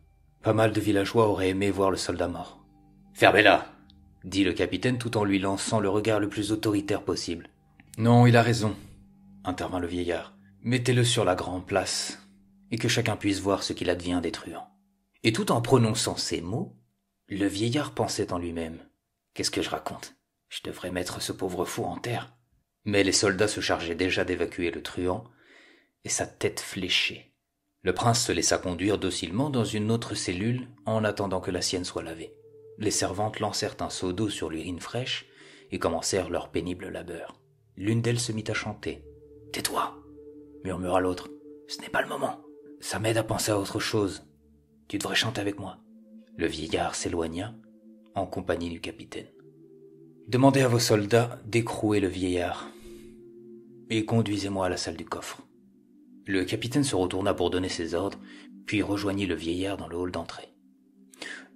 S1: Pas mal de villageois auraient aimé voir le soldat mort. Fermez-la, dit le capitaine tout en lui lançant le regard le plus autoritaire possible. Non, il a raison, intervint le vieillard. Mettez-le sur la grande place, et que chacun puisse voir ce qu'il advient des truands. Et tout en prononçant ces mots, le vieillard pensait en lui-même. Qu'est-ce que je raconte? Je devrais mettre ce pauvre fou en terre. Mais les soldats se chargeaient déjà d'évacuer le truand, et sa tête fléchait. Le prince se laissa conduire docilement dans une autre cellule en attendant que la sienne soit lavée. Les servantes lancèrent un seau d'eau sur l'urine fraîche et commencèrent leur pénible labeur. L'une d'elles se mit à chanter. « Tais-toi !» murmura l'autre. « Ce n'est pas le moment. Ça m'aide à penser à autre chose. Tu devrais chanter avec moi. » Le vieillard s'éloigna, en compagnie du capitaine. « Demandez à vos soldats d'écrouer le vieillard et conduisez-moi à la salle du coffre. » Le capitaine se retourna pour donner ses ordres, puis rejoignit le vieillard dans le hall d'entrée.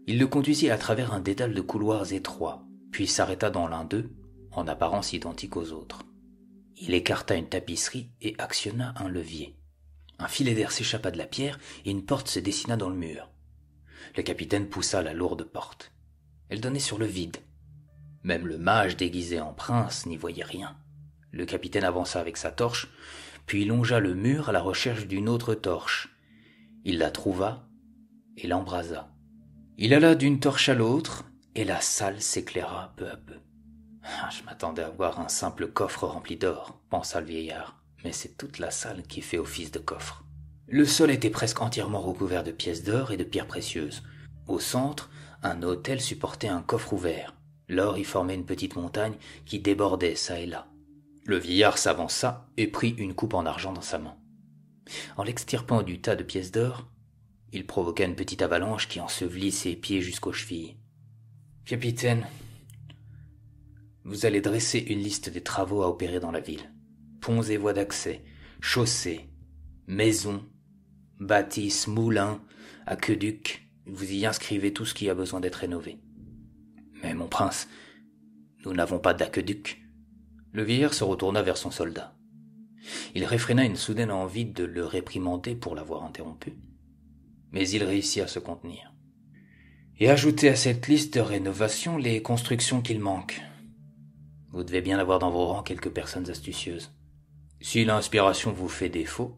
S1: Il le conduisit à travers un dédale de couloirs étroits, puis s'arrêta dans l'un d'eux, en apparence identique aux autres. Il écarta une tapisserie et actionna un levier. Un filet d'air s'échappa de la pierre et une porte se dessina dans le mur. Le capitaine poussa la lourde porte. Elle donnait sur le vide. Même le mage déguisé en prince n'y voyait rien. Le capitaine avança avec sa torche, puis longea le mur à la recherche d'une autre torche. Il la trouva et l'embrasa. Il alla d'une torche à l'autre et la salle s'éclaira peu à peu. « Je m'attendais à voir un simple coffre rempli d'or, pensa le vieillard, mais c'est toute la salle qui fait office de coffre. Le sol était presque entièrement recouvert de pièces d'or et de pierres précieuses. Au centre, un autel supportait un coffre ouvert. L'or y formait une petite montagne qui débordait çà et là. Le vieillard s'avança et prit une coupe en argent dans sa main. En l'extirpant du tas de pièces d'or, il provoqua une petite avalanche qui ensevelit ses pieds jusqu'aux chevilles. « Capitaine, vous allez dresser une liste des travaux à opérer dans la ville. Ponts et voies d'accès, chaussées, maisons, bâtisses, moulins, aqueducs. Vous y inscrivez tout ce qui a besoin d'être rénové. Mais mon prince, nous n'avons pas d'aqueduc. » Le vieillard se retourna vers son soldat. Il réfréna une soudaine envie de le réprimander pour l'avoir interrompu. Mais il réussit à se contenir. « Et ajoutez à cette liste de rénovation les constructions qu'il manque. Vous devez bien avoir dans vos rangs quelques personnes astucieuses. Si l'inspiration vous fait défaut,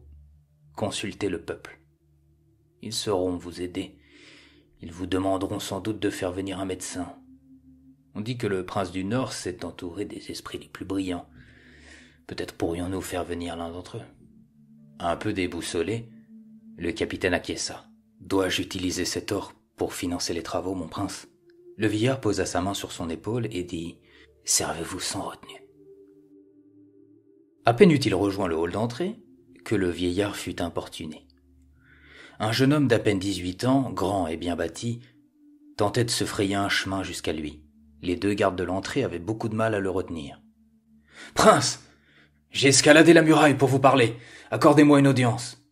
S1: consultez le peuple. Ils sauront vous aider. Ils vous demanderont sans doute de faire venir un médecin. On dit que le prince du Nord s'est entouré des esprits les plus brillants. Peut-être pourrions-nous faire venir l'un d'entre eux. » Un peu déboussolé, le capitaine acquiesça. « Dois-je utiliser cet or pour financer les travaux, mon prince ?» Le vieillard posa sa main sur son épaule et dit « Servez-vous sans retenue. » À peine eut-il rejoint le hall d'entrée que le vieillard fut importuné. Un jeune homme d'à peine 18 ans, grand et bien bâti, tentait de se frayer un chemin jusqu'à lui. Les deux gardes de l'entrée avaient beaucoup de mal à le retenir. « Prince, j'ai escaladé la muraille pour vous parler. Accordez-moi une audience. »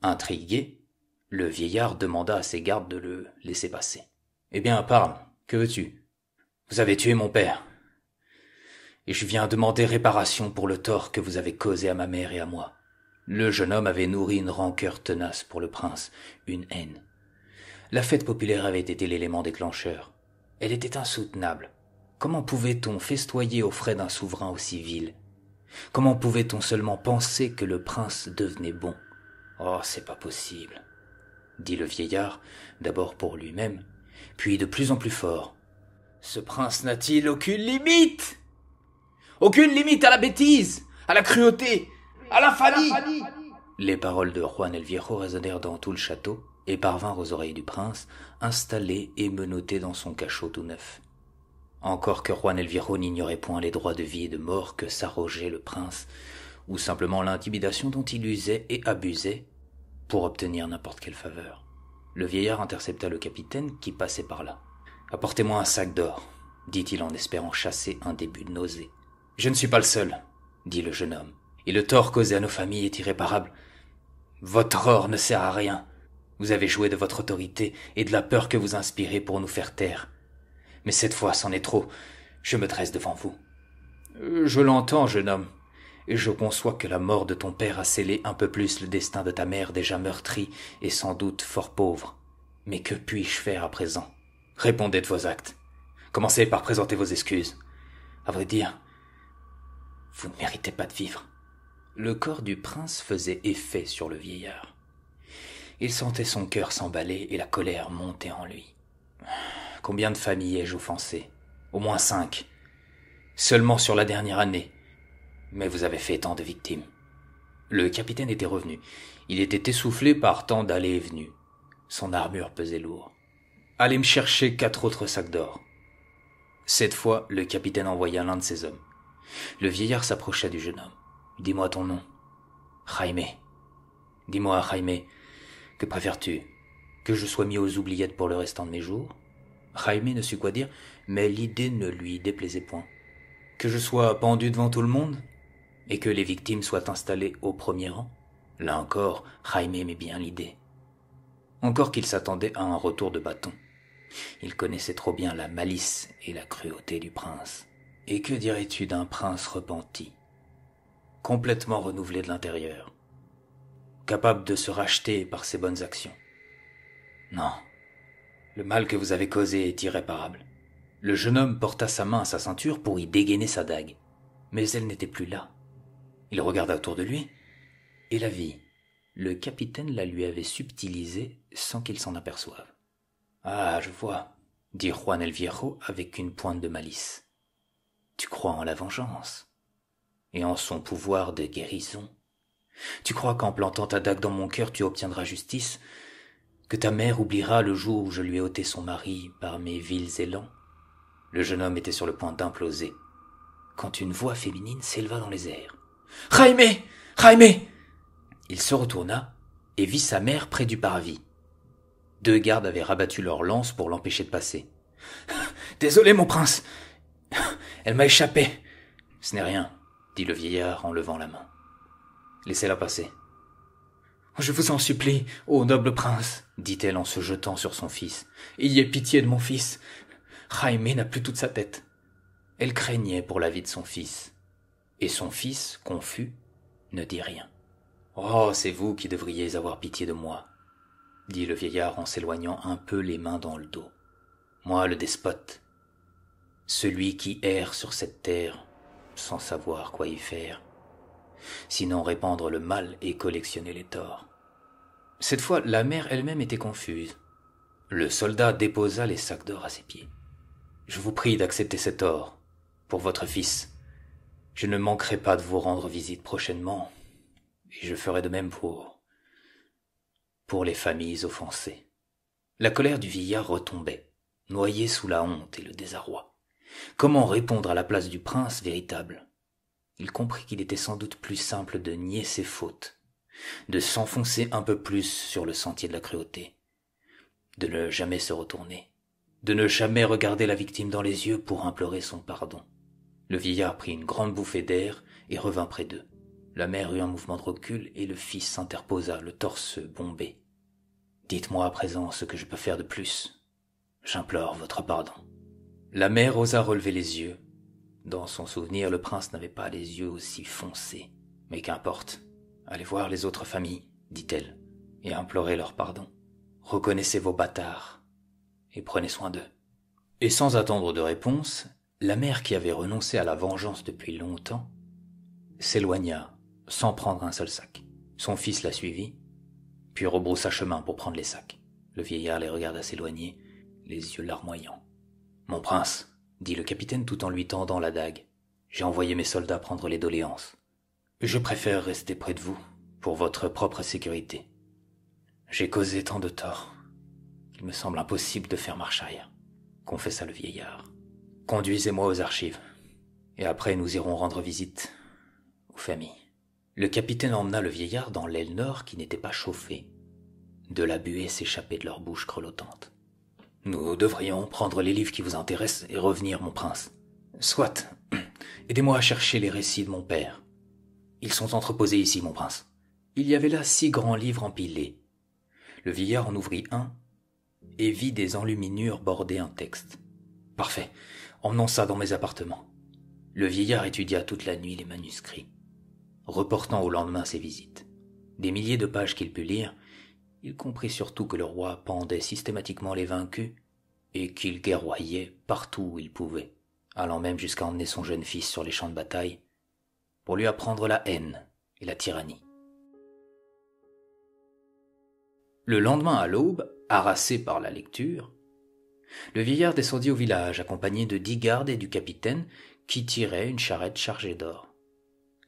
S1: Intrigué, le vieillard demanda à ses gardes de le laisser passer. « Eh bien, parle, que veux-tu ? Vous avez tué mon père. Et je viens demander réparation pour le tort que vous avez causé à ma mère et à moi. » Le jeune homme avait nourri une rancœur tenace pour le prince, une haine. La fête populaire avait été l'élément déclencheur. Elle était insoutenable. Comment pouvait-on festoyer aux frais d'un souverain aussi vil ? Comment pouvait-on seulement penser que le prince devenait bon ? « Oh, c'est pas possible, » dit le vieillard, d'abord pour lui-même, puis de plus en plus fort. « Ce prince n'a-t-il aucune limite ? Aucune limite à la bêtise, à la cruauté, à l'infamie !» Les paroles de Juan el Viejo résonnèrent dans tout le château et parvinrent aux oreilles du prince, installé et menotté dans son cachot tout neuf. Encore que Juan el Viejo n'ignorait point les droits de vie et de mort que s'arrogeait le prince, ou simplement l'intimidation dont il usait et abusait pour obtenir n'importe quelle faveur. Le vieillard intercepta le capitaine qui passait par là. « Apportez-moi un sac d'or, » dit-il en espérant chasser un début de nausée. « Je ne suis pas le seul, » dit le jeune homme, « et le tort causé à nos familles est irréparable. Votre or ne sert à rien. Vous avez joué de votre autorité et de la peur que vous inspirez pour nous faire taire. Mais cette fois, c'en est trop. Je me dresse devant vous. Je l'entends, jeune homme, et je conçois que la mort de ton père a scellé un peu plus le destin de ta mère déjà meurtrie et sans doute fort pauvre. Mais que puis-je faire à présent ? Répondez de vos actes. Commencez par présenter vos excuses. À vrai dire, vous ne méritez pas de vivre. » Le corps du prince faisait effet sur le vieillard. Il sentait son cœur s'emballer et la colère monter en lui. « Combien de familles ai-je offensé ? Au moins 5. Seulement sur la dernière année. Mais vous avez fait tant de victimes. » Le capitaine était revenu. Il était essoufflé par tant d'allées et venues. Son armure pesait lourd. « Allez me chercher 4 autres sacs d'or. » Cette fois, le capitaine envoya l'un de ses hommes. Le vieillard s'approcha du jeune homme. « Dis-moi ton nom. »« Jaime. »« Dis-moi, Jaime, que préfères-tu ? Que je sois mis aux oubliettes pour le restant de mes jours ?» Jaime ne sut quoi dire, mais l'idée ne lui déplaisait point. « Que je sois pendu devant tout le monde ? Et que les victimes soient installées au premier rang ?» Là encore, Jaime aimait bien l'idée. Encore qu'il s'attendait à un retour de bâton. Il connaissait trop bien la malice et la cruauté du prince. Et que dirais-tu d'un prince repenti ? complètement renouvelé de l'intérieur, capable de se racheter par ses bonnes actions. Non, le mal que vous avez causé est irréparable. Le jeune homme porta sa main à sa ceinture pour y dégainer sa dague, mais elle n'était plus là. Il regarda autour de lui et la vit. Le capitaine la lui avait subtilisée sans qu'il s'en aperçoive. « Ah, je vois, » dit Juan el Viejo avec une pointe de malice. « Tu crois en la vengeance et en son pouvoir de guérison. Tu crois qu'en plantant ta dague dans mon cœur, tu obtiendras justice, que ta mère oubliera le jour où je lui ai ôté son mari par mes vils élans. » Le jeune homme était sur le point d'imploser, quand une voix féminine s'éleva dans les airs. « Jaime! Jaime !» Il se retourna et vit sa mère près du parvis. 2 gardes avaient rabattu leurs lances pour l'empêcher de passer. « Désolé, mon prince, elle m'a échappé. »« Ce n'est rien, » dit le vieillard en levant la main. « Laissez-la passer. »« Je vous en supplie, ô noble prince, » dit-elle en se jetant sur son fils. « Ayez pitié de mon fils. Jaime n'a plus toute sa tête. » Elle craignait pour la vie de son fils. Et son fils, confus, ne dit rien. « Oh, c'est vous qui devriez avoir pitié de moi, » dit le vieillard en s'éloignant un peu les mains dans le dos. « Moi, le despote, celui qui erre sur cette terre sans savoir quoi y faire, sinon répandre le mal et collectionner les torts. » Cette fois, la mère elle-même était confuse. Le soldat déposa les sacs d'or à ses pieds. « Je vous prie d'accepter cet or pour votre fils. Je ne manquerai pas de vous rendre visite prochainement, et je ferai de même pour les familles offensées. » La colère du vieillard retombait, noyé sous la honte et le désarroi. Comment répondre à la place du prince véritable? Il comprit qu'il était sans doute plus simple de nier ses fautes, de s'enfoncer un peu plus sur le sentier de la cruauté, de ne jamais se retourner, de ne jamais regarder la victime dans les yeux pour implorer son pardon. Le vieillard prit une grande bouffée d'air et revint près d'eux. La mère eut un mouvement de recul et le fils s'interposa, le torse bombé. « Dites-moi à présent ce que je peux faire de plus. J'implore votre pardon. » La mère osa relever les yeux. Dans son souvenir, le prince n'avait pas les yeux aussi foncés. « Mais qu'importe. Allez voir les autres familles, » dit-elle, « et implorez leur pardon. Reconnaissez vos bâtards et prenez soin d'eux. » Et sans attendre de réponse, la mère qui avait renoncé à la vengeance depuis longtemps s'éloigna sans prendre un seul sac. Son fils la suivit, puis rebroussa chemin pour prendre les sacs. Le vieillard les regarda s'éloigner, les yeux larmoyants. « Mon prince, » dit le capitaine tout en lui tendant la dague, « j'ai envoyé mes soldats prendre les doléances. Je préfère rester près de vous, pour votre propre sécurité. J'ai causé tant de torts qu'il me semble impossible de faire marche arrière, » confessa le vieillard. « Conduisez-moi aux archives, et après nous irons rendre visite aux familles. » Le capitaine emmena le vieillard dans l'aile nord qui n'était pas chauffée. De la buée s'échappait de leur bouche grelottante. « Nous devrions prendre les livres qui vous intéressent et revenir, mon prince. »« Soit. Aidez-moi à chercher les récits de mon père. Ils sont entreposés ici, mon prince. » Il y avait là 6 grands livres empilés. Le vieillard en ouvrit un et vit des enluminures border un texte. « Parfait. Emmenons ça dans mes appartements. » Le vieillard étudia toute la nuit les manuscrits, reportant au lendemain ses visites. Des milliers de pages qu'il put lire, il comprit surtout que le roi pendait systématiquement les vaincus et qu'il guerroyait partout où il pouvait, allant même jusqu'à emmener son jeune fils sur les champs de bataille pour lui apprendre la haine et la tyrannie. Le lendemain à l'aube, harassé par la lecture, le vieillard descendit au village accompagné de 10 gardes et du capitaine qui tirait une charrette chargée d'or.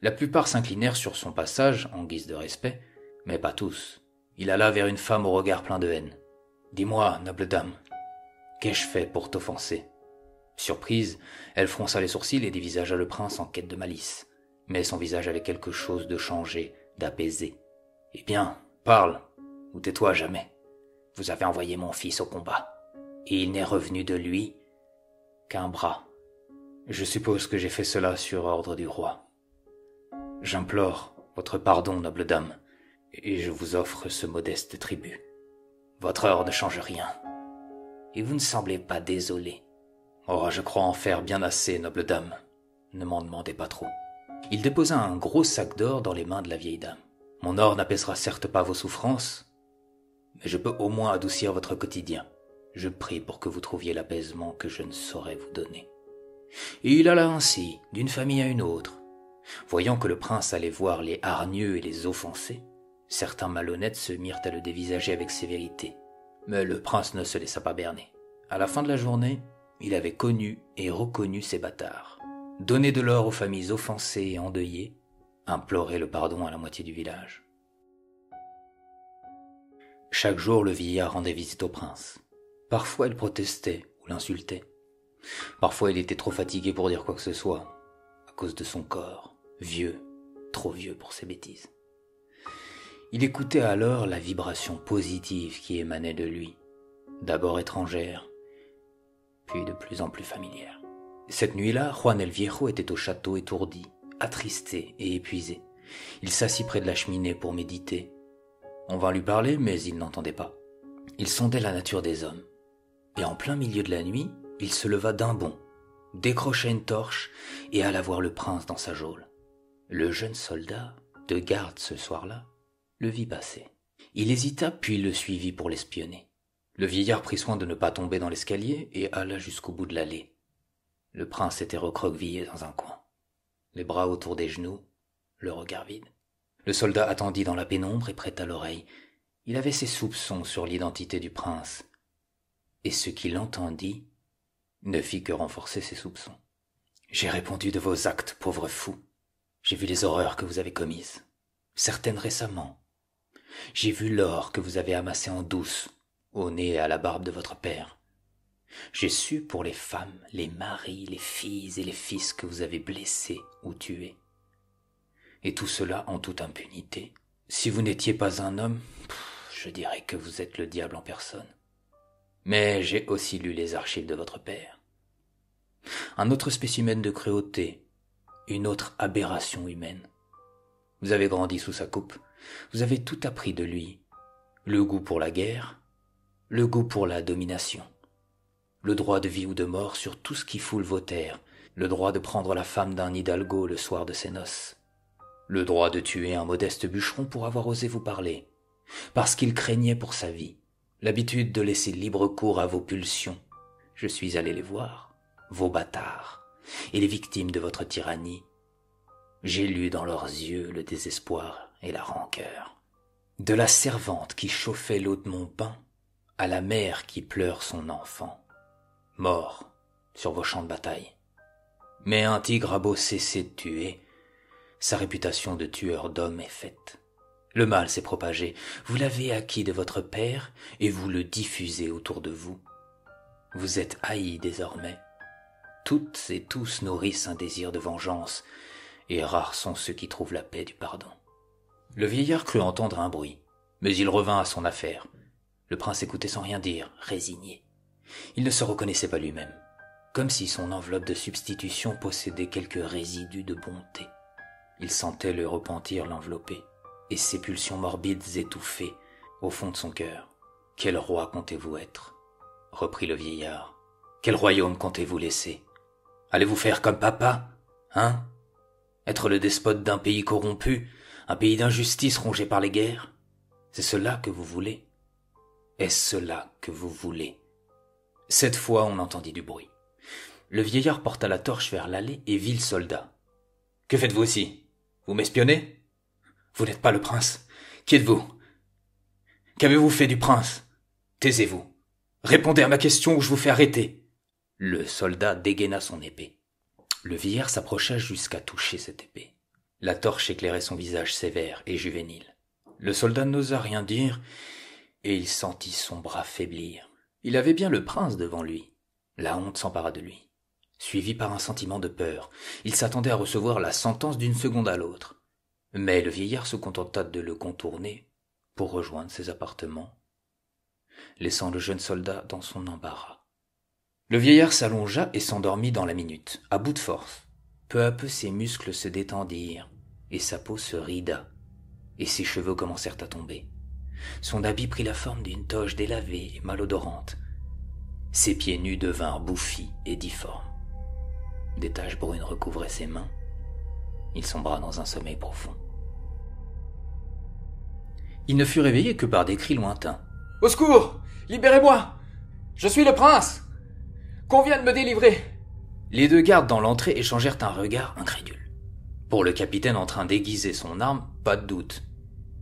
S1: La plupart s'inclinèrent sur son passage en guise de respect, mais pas tous. Il alla vers une femme au regard plein de haine. « Dis-moi, noble dame, qu'ai-je fait pour t'offenser ?» Surprise, elle fronça les sourcils et dévisagea le prince en quête de malice. Mais son visage avait quelque chose de changé, d'apaisé. « Eh bien, parle, ou tais-toi à jamais. Vous avez envoyé mon fils au combat, et il n'est revenu de lui qu'un bras. Je suppose que j'ai fait cela sur ordre du roi. J'implore votre pardon, noble dame, et je vous offre ce modeste tribut. Votre or ne change rien, et vous ne semblez pas désolé. Oh, je crois en faire bien assez, noble dame. Ne m'en demandez pas trop. Il déposa un gros sac d'or dans les mains de la vieille dame. « Mon or n'apaisera certes pas vos souffrances, mais je peux au moins adoucir votre quotidien. Je prie pour que vous trouviez l'apaisement que je ne saurais vous donner. » Et il alla ainsi, d'une famille à une autre. Voyant que le prince allait voir les hargneux et les offensés, certains malhonnêtes se mirent à le dévisager avec sévérité. Mais le prince ne se laissa pas berner. À la fin de la journée, il avait connu et reconnu ces bâtards, donné de l'or aux familles offensées et endeuillées, imploré le pardon à la moitié du village. Chaque jour, le vieillard rendait visite au prince. Parfois, il protestait ou l'insultait. Parfois, il était trop fatigué pour dire quoi que ce soit, à cause de son corps, vieux, trop vieux pour ses bêtises. Il écoutait alors la vibration positive qui émanait de lui, d'abord étrangère, puis de plus en plus familière. Cette nuit-là, Juan el Viejo était au château étourdi, attristé et épuisé. Il s'assit près de la cheminée pour méditer. On vint lui parler, mais il n'entendait pas. Il sondait la nature des hommes. Et en plein milieu de la nuit, il se leva d'un bond, décrocha une torche et alla voir le prince dans sa geôle. Le jeune soldat, de garde ce soir-là, le vit passer. Il hésita puis le suivit pour l'espionner. Le vieillard prit soin de ne pas tomber dans l'escalier et alla jusqu'au bout de l'allée. Le prince était recroquevillé dans un coin, les bras autour des genoux, le regard vide. Le soldat attendit dans la pénombre et prêta l'oreille. Il avait ses soupçons sur l'identité du prince, et ce qu'il entendit ne fit que renforcer ses soupçons. « J'ai répondu de vos actes, pauvre fou. J'ai vu les horreurs que vous avez commises, certaines récemment. J'ai vu l'or que vous avez amassé en douce, au nez et à la barbe de votre père. J'ai su pour les femmes, les maris, les filles et les fils que vous avez blessés ou tués. Et tout cela en toute impunité. Si vous n'étiez pas un homme, je dirais que vous êtes le diable en personne. Mais j'ai aussi lu les archives de votre père. Un autre spécimen de cruauté, une autre aberration humaine. Vous avez grandi sous sa coupe, vous avez tout appris de lui. Le goût pour la guerre, le goût pour la domination, le droit de vie ou de mort sur tout ce qui foule vos terres, le droit de prendre la femme d'un hidalgo le soir de ses noces, le droit de tuer un modeste bûcheron pour avoir osé vous parler, parce qu'il craignait pour sa vie, l'habitude de laisser libre cours à vos pulsions. Je suis allé les voir, vos bâtards, et les victimes de votre tyrannie. J'ai lu dans leurs yeux le désespoir et la rancœur. De la servante qui chauffait l'eau de mon bain à la mère qui pleure son enfant, mort sur vos champs de bataille. Mais un tigre a beau cesser de tuer, sa réputation de tueur d'hommes est faite. Le mal s'est propagé, vous l'avez acquis de votre père et vous le diffusez autour de vous. Vous êtes haïs désormais. Toutes et tous nourrissent un désir de vengeance, et rares sont ceux qui trouvent la paix du pardon. Le vieillard crut entendre un bruit, mais il revint à son affaire. Le prince écoutait sans rien dire, résigné. Il ne se reconnaissait pas lui-même, comme si son enveloppe de substitution possédait quelques résidus de bonté. Il sentait le repentir l'envelopper, et ses pulsions morbides étouffer au fond de son cœur. « Quel roi comptez-vous être ?» reprit le vieillard. « Quel royaume comptez-vous laisser? Allez-vous faire comme papa, hein? Être le despote d'un pays corrompu, un pays d'injustice rongé par les guerres? C'est cela que vous voulez? Est-ce cela que vous voulez ?» Cette fois, on entendit du bruit. Le vieillard porta la torche vers l'allée et vit le soldat. « Que faites-vous ici? Vous m'espionnez? Vous n'êtes pas le prince. Qui êtes-vous? Qu'avez-vous fait du prince? Taisez-vous. Répondez à ma question ou je vous fais arrêter. » Le soldat dégaina son épée. Le vieillard s'approcha jusqu'à toucher cette épée. La torche éclairait son visage sévère et juvénile. Le soldat n'osa rien dire, et il sentit son bras faiblir. Il avait bien le prince devant lui. La honte s'empara de lui. Suivi par un sentiment de peur, il s'attendait à recevoir la sentence d'une seconde à l'autre. Mais le vieillard se contenta de le contourner pour rejoindre ses appartements, laissant le jeune soldat dans son embarras. Le vieillard s'allongea et s'endormit dans la minute, à bout de force. Peu à peu ses muscles se détendirent, et sa peau se rida, et ses cheveux commencèrent à tomber. Son habit prit la forme d'une toge délavée et malodorante. Ses pieds nus devinrent bouffis et difformes. Des taches brunes recouvraient ses mains, Il sombra dans un sommeil profond. Il ne fut réveillé que par des cris lointains.
S3: « Au secours! Libérez-moi! Je suis le prince! Qu'on vienne me délivrer !»
S1: Les deux gardes dans l'entrée échangèrent un regard incrédule. Pour le capitaine en train d'aiguiser son arme, pas de doute.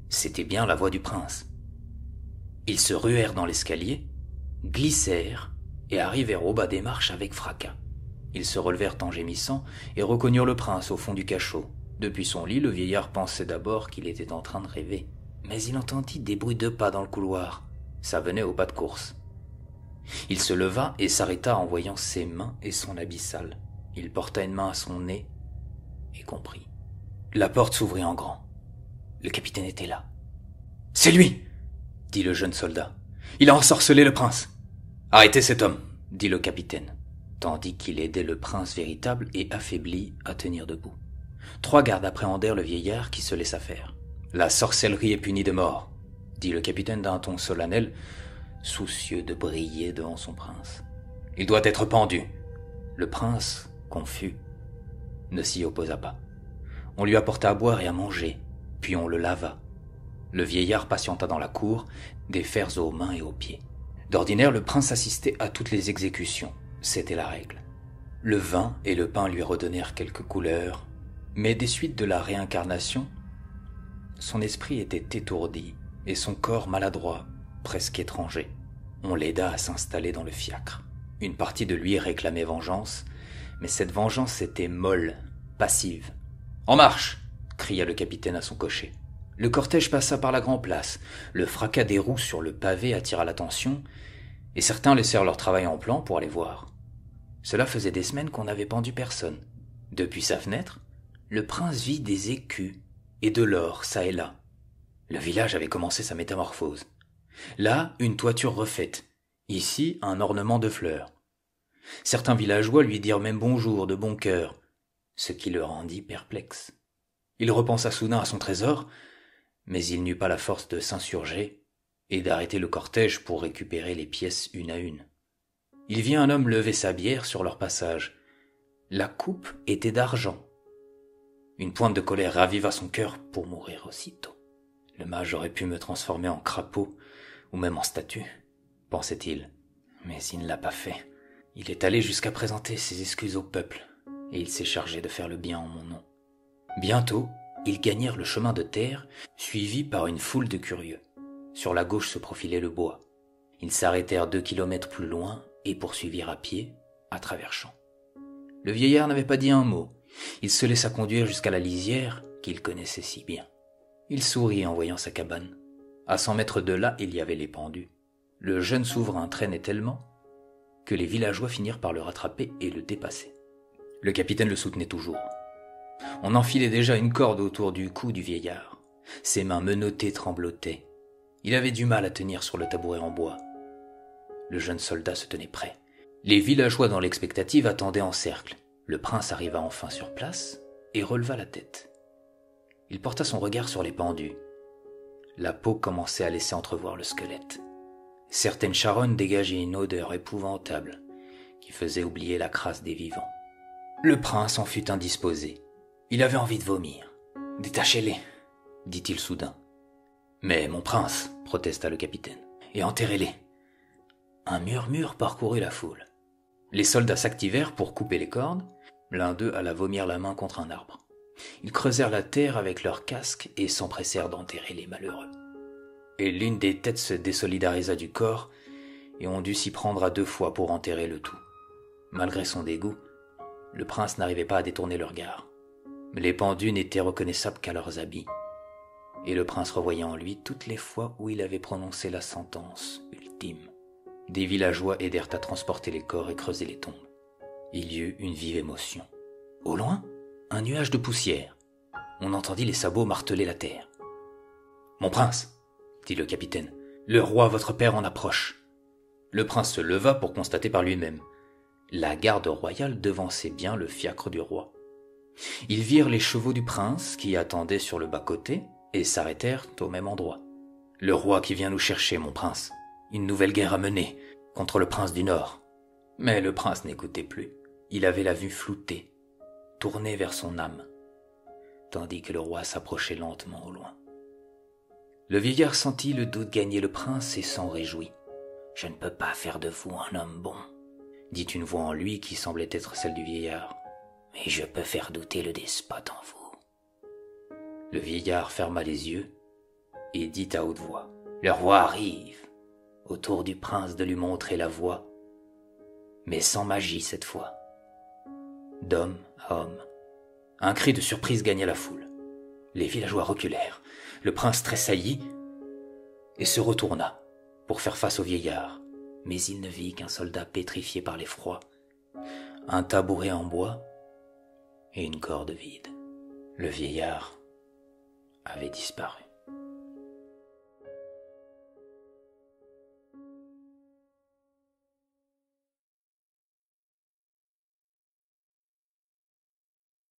S1: C'était bien la voix du prince. Ils se ruèrent dans l'escalier, glissèrent et arrivèrent au bas des marches avec fracas. Ils se relevèrent en gémissant et reconnurent le prince au fond du cachot. Depuis son lit, le vieillard pensait d'abord qu'il était en train de rêver. Mais il entendit des bruits de pas dans le couloir. Ça venait au pas de course. Il se leva et s'arrêta en voyant ses mains et son habit sale. Il porta une main à son nez et comprit. La porte s'ouvrit en grand. Le capitaine était là. « C'est lui !» dit le jeune soldat. « Il a ensorcelé le prince !»« Arrêtez cet homme !» dit le capitaine, tandis qu'il aidait le prince véritable et affaibli à tenir debout. 3 gardes appréhendèrent le vieillard qui se laissa faire. « La sorcellerie est punie de mort !» dit le capitaine d'un ton solennel, soucieux de briller devant son prince. « Il doit être pendu !» Le prince, confus, ne s'y opposa pas. On lui apporta à boire et à manger, puis on le lava. Le vieillard patienta dans la cour, des fers aux mains et aux pieds. D'ordinaire, le prince assistait à toutes les exécutions, c'était la règle. Le vin et le pain lui redonnèrent quelques couleurs, mais des suites de la réincarnation, son esprit était étourdi et son corps maladroit, presque étranger. On l'aida à s'installer dans le fiacre. Une partie de lui réclamait vengeance, mais cette vengeance était molle, passive. « En marche !» cria le capitaine à son cocher. Le cortège passa par la grande place. Le fracas des roues sur le pavé attira l'attention, et certains laissèrent leur travail en plan pour aller voir. Cela faisait des semaines qu'on n'avait pendu personne. Depuis sa fenêtre, le prince vit des écus et de l'or çà et là. Le village avait commencé sa métamorphose. Là, une toiture refaite. Ici, un ornement de fleurs. Certains villageois lui dirent même bonjour de bon cœur, ce qui le rendit perplexe. Il repensa soudain à son trésor, mais il n'eut pas la force de s'insurger et d'arrêter le cortège pour récupérer les pièces une à une. Il vit un homme lever sa bière sur leur passage. La coupe était d'argent. Une pointe de colère raviva son cœur pour mourir aussitôt. Le mage aurait pu me transformer en crapaud ou même en statue, pensait-il, mais il ne l'a pas fait. Il est allé jusqu'à présenter ses excuses au peuple, et il s'est chargé de faire le bien en mon nom. Bientôt, ils gagnèrent le chemin de terre, suivis par une foule de curieux. Sur la gauche se profilait le bois. Ils s'arrêtèrent 2 kilomètres plus loin et poursuivirent à pied, à travers champs. Le vieillard n'avait pas dit un mot. Il se laissa conduire jusqu'à la lisière qu'il connaissait si bien. Il sourit en voyant sa cabane. À 100 mètres de là, il y avait les pendus. Le jeune souverain traînait tellement que les villageois finirent par le rattraper et le dépasser. Le capitaine le soutenait toujours. On enfilait déjà une corde autour du cou du vieillard. Ses mains menottées tremblotaient. Il avait du mal à tenir sur le tabouret en bois. Le jeune soldat se tenait prêt. Les villageois dans l'expectative attendaient en cercle. Le prince arriva enfin sur place et releva la tête. Il porta son regard sur les pendus. La peau commençait à laisser entrevoir le squelette. Certaines charognes dégageaient une odeur épouvantable qui faisait oublier la crasse des vivants. Le prince en fut indisposé. Il avait envie de vomir. « Détachez-les » dit-il soudain. « Mais mon prince » protesta le capitaine. « Et enterrez-les » Un murmure parcourut la foule. Les soldats s'activèrent pour couper les cordes. L'un d'eux alla vomir la main contre un arbre. Ils creusèrent la terre avec leurs casques et s'empressèrent d'enterrer les malheureux. Et l'une des têtes se désolidarisa du corps et on dut s'y prendre à 2 fois pour enterrer le tout. Malgré son dégoût, le prince n'arrivait pas à détourner le regard. Les pendus n'étaient reconnaissables qu'à leurs habits. Et le prince revoyait en lui toutes les fois où il avait prononcé la sentence ultime. Des villageois aidèrent à transporter les corps et creuser les tombes. Il y eut une vive émotion. Au loin, un nuage de poussière. On entendit les sabots marteler la terre. « Mon prince !» dit le capitaine. « Le roi votre père en approche. » Le prince se leva pour constater par lui-même. La garde royale devançait bien le fiacre du roi. Ils virent les chevaux du prince qui attendaient sur le bas-côté et s'arrêtèrent au même endroit. « Le roi qui vient nous chercher, mon prince. Une nouvelle guerre à mener contre le prince du Nord. » Mais le prince n'écoutait plus. Il avait la vue floutée, tournée vers son âme. tandis que le roi s'approchait lentement au loin. Le vieillard sentit le doute gagner le prince et s'en réjouit. « Je ne peux pas faire de vous un homme bon, » dit une voix en lui qui semblait être celle du vieillard. « Mais je peux faire douter le despote en vous. » Le vieillard ferma les yeux et dit à haute voix. « Le roi arrive. » Au tour du prince de lui montrer la voie, mais sans magie cette fois. D'homme à homme, un cri de surprise gagna la foule. Les villageois reculèrent. Le prince tressaillit et se retourna pour faire face au vieillard. Mais il ne vit qu'un soldat pétrifié par l'effroi, un tabouret en bois et une corde vide. Le vieillard avait disparu.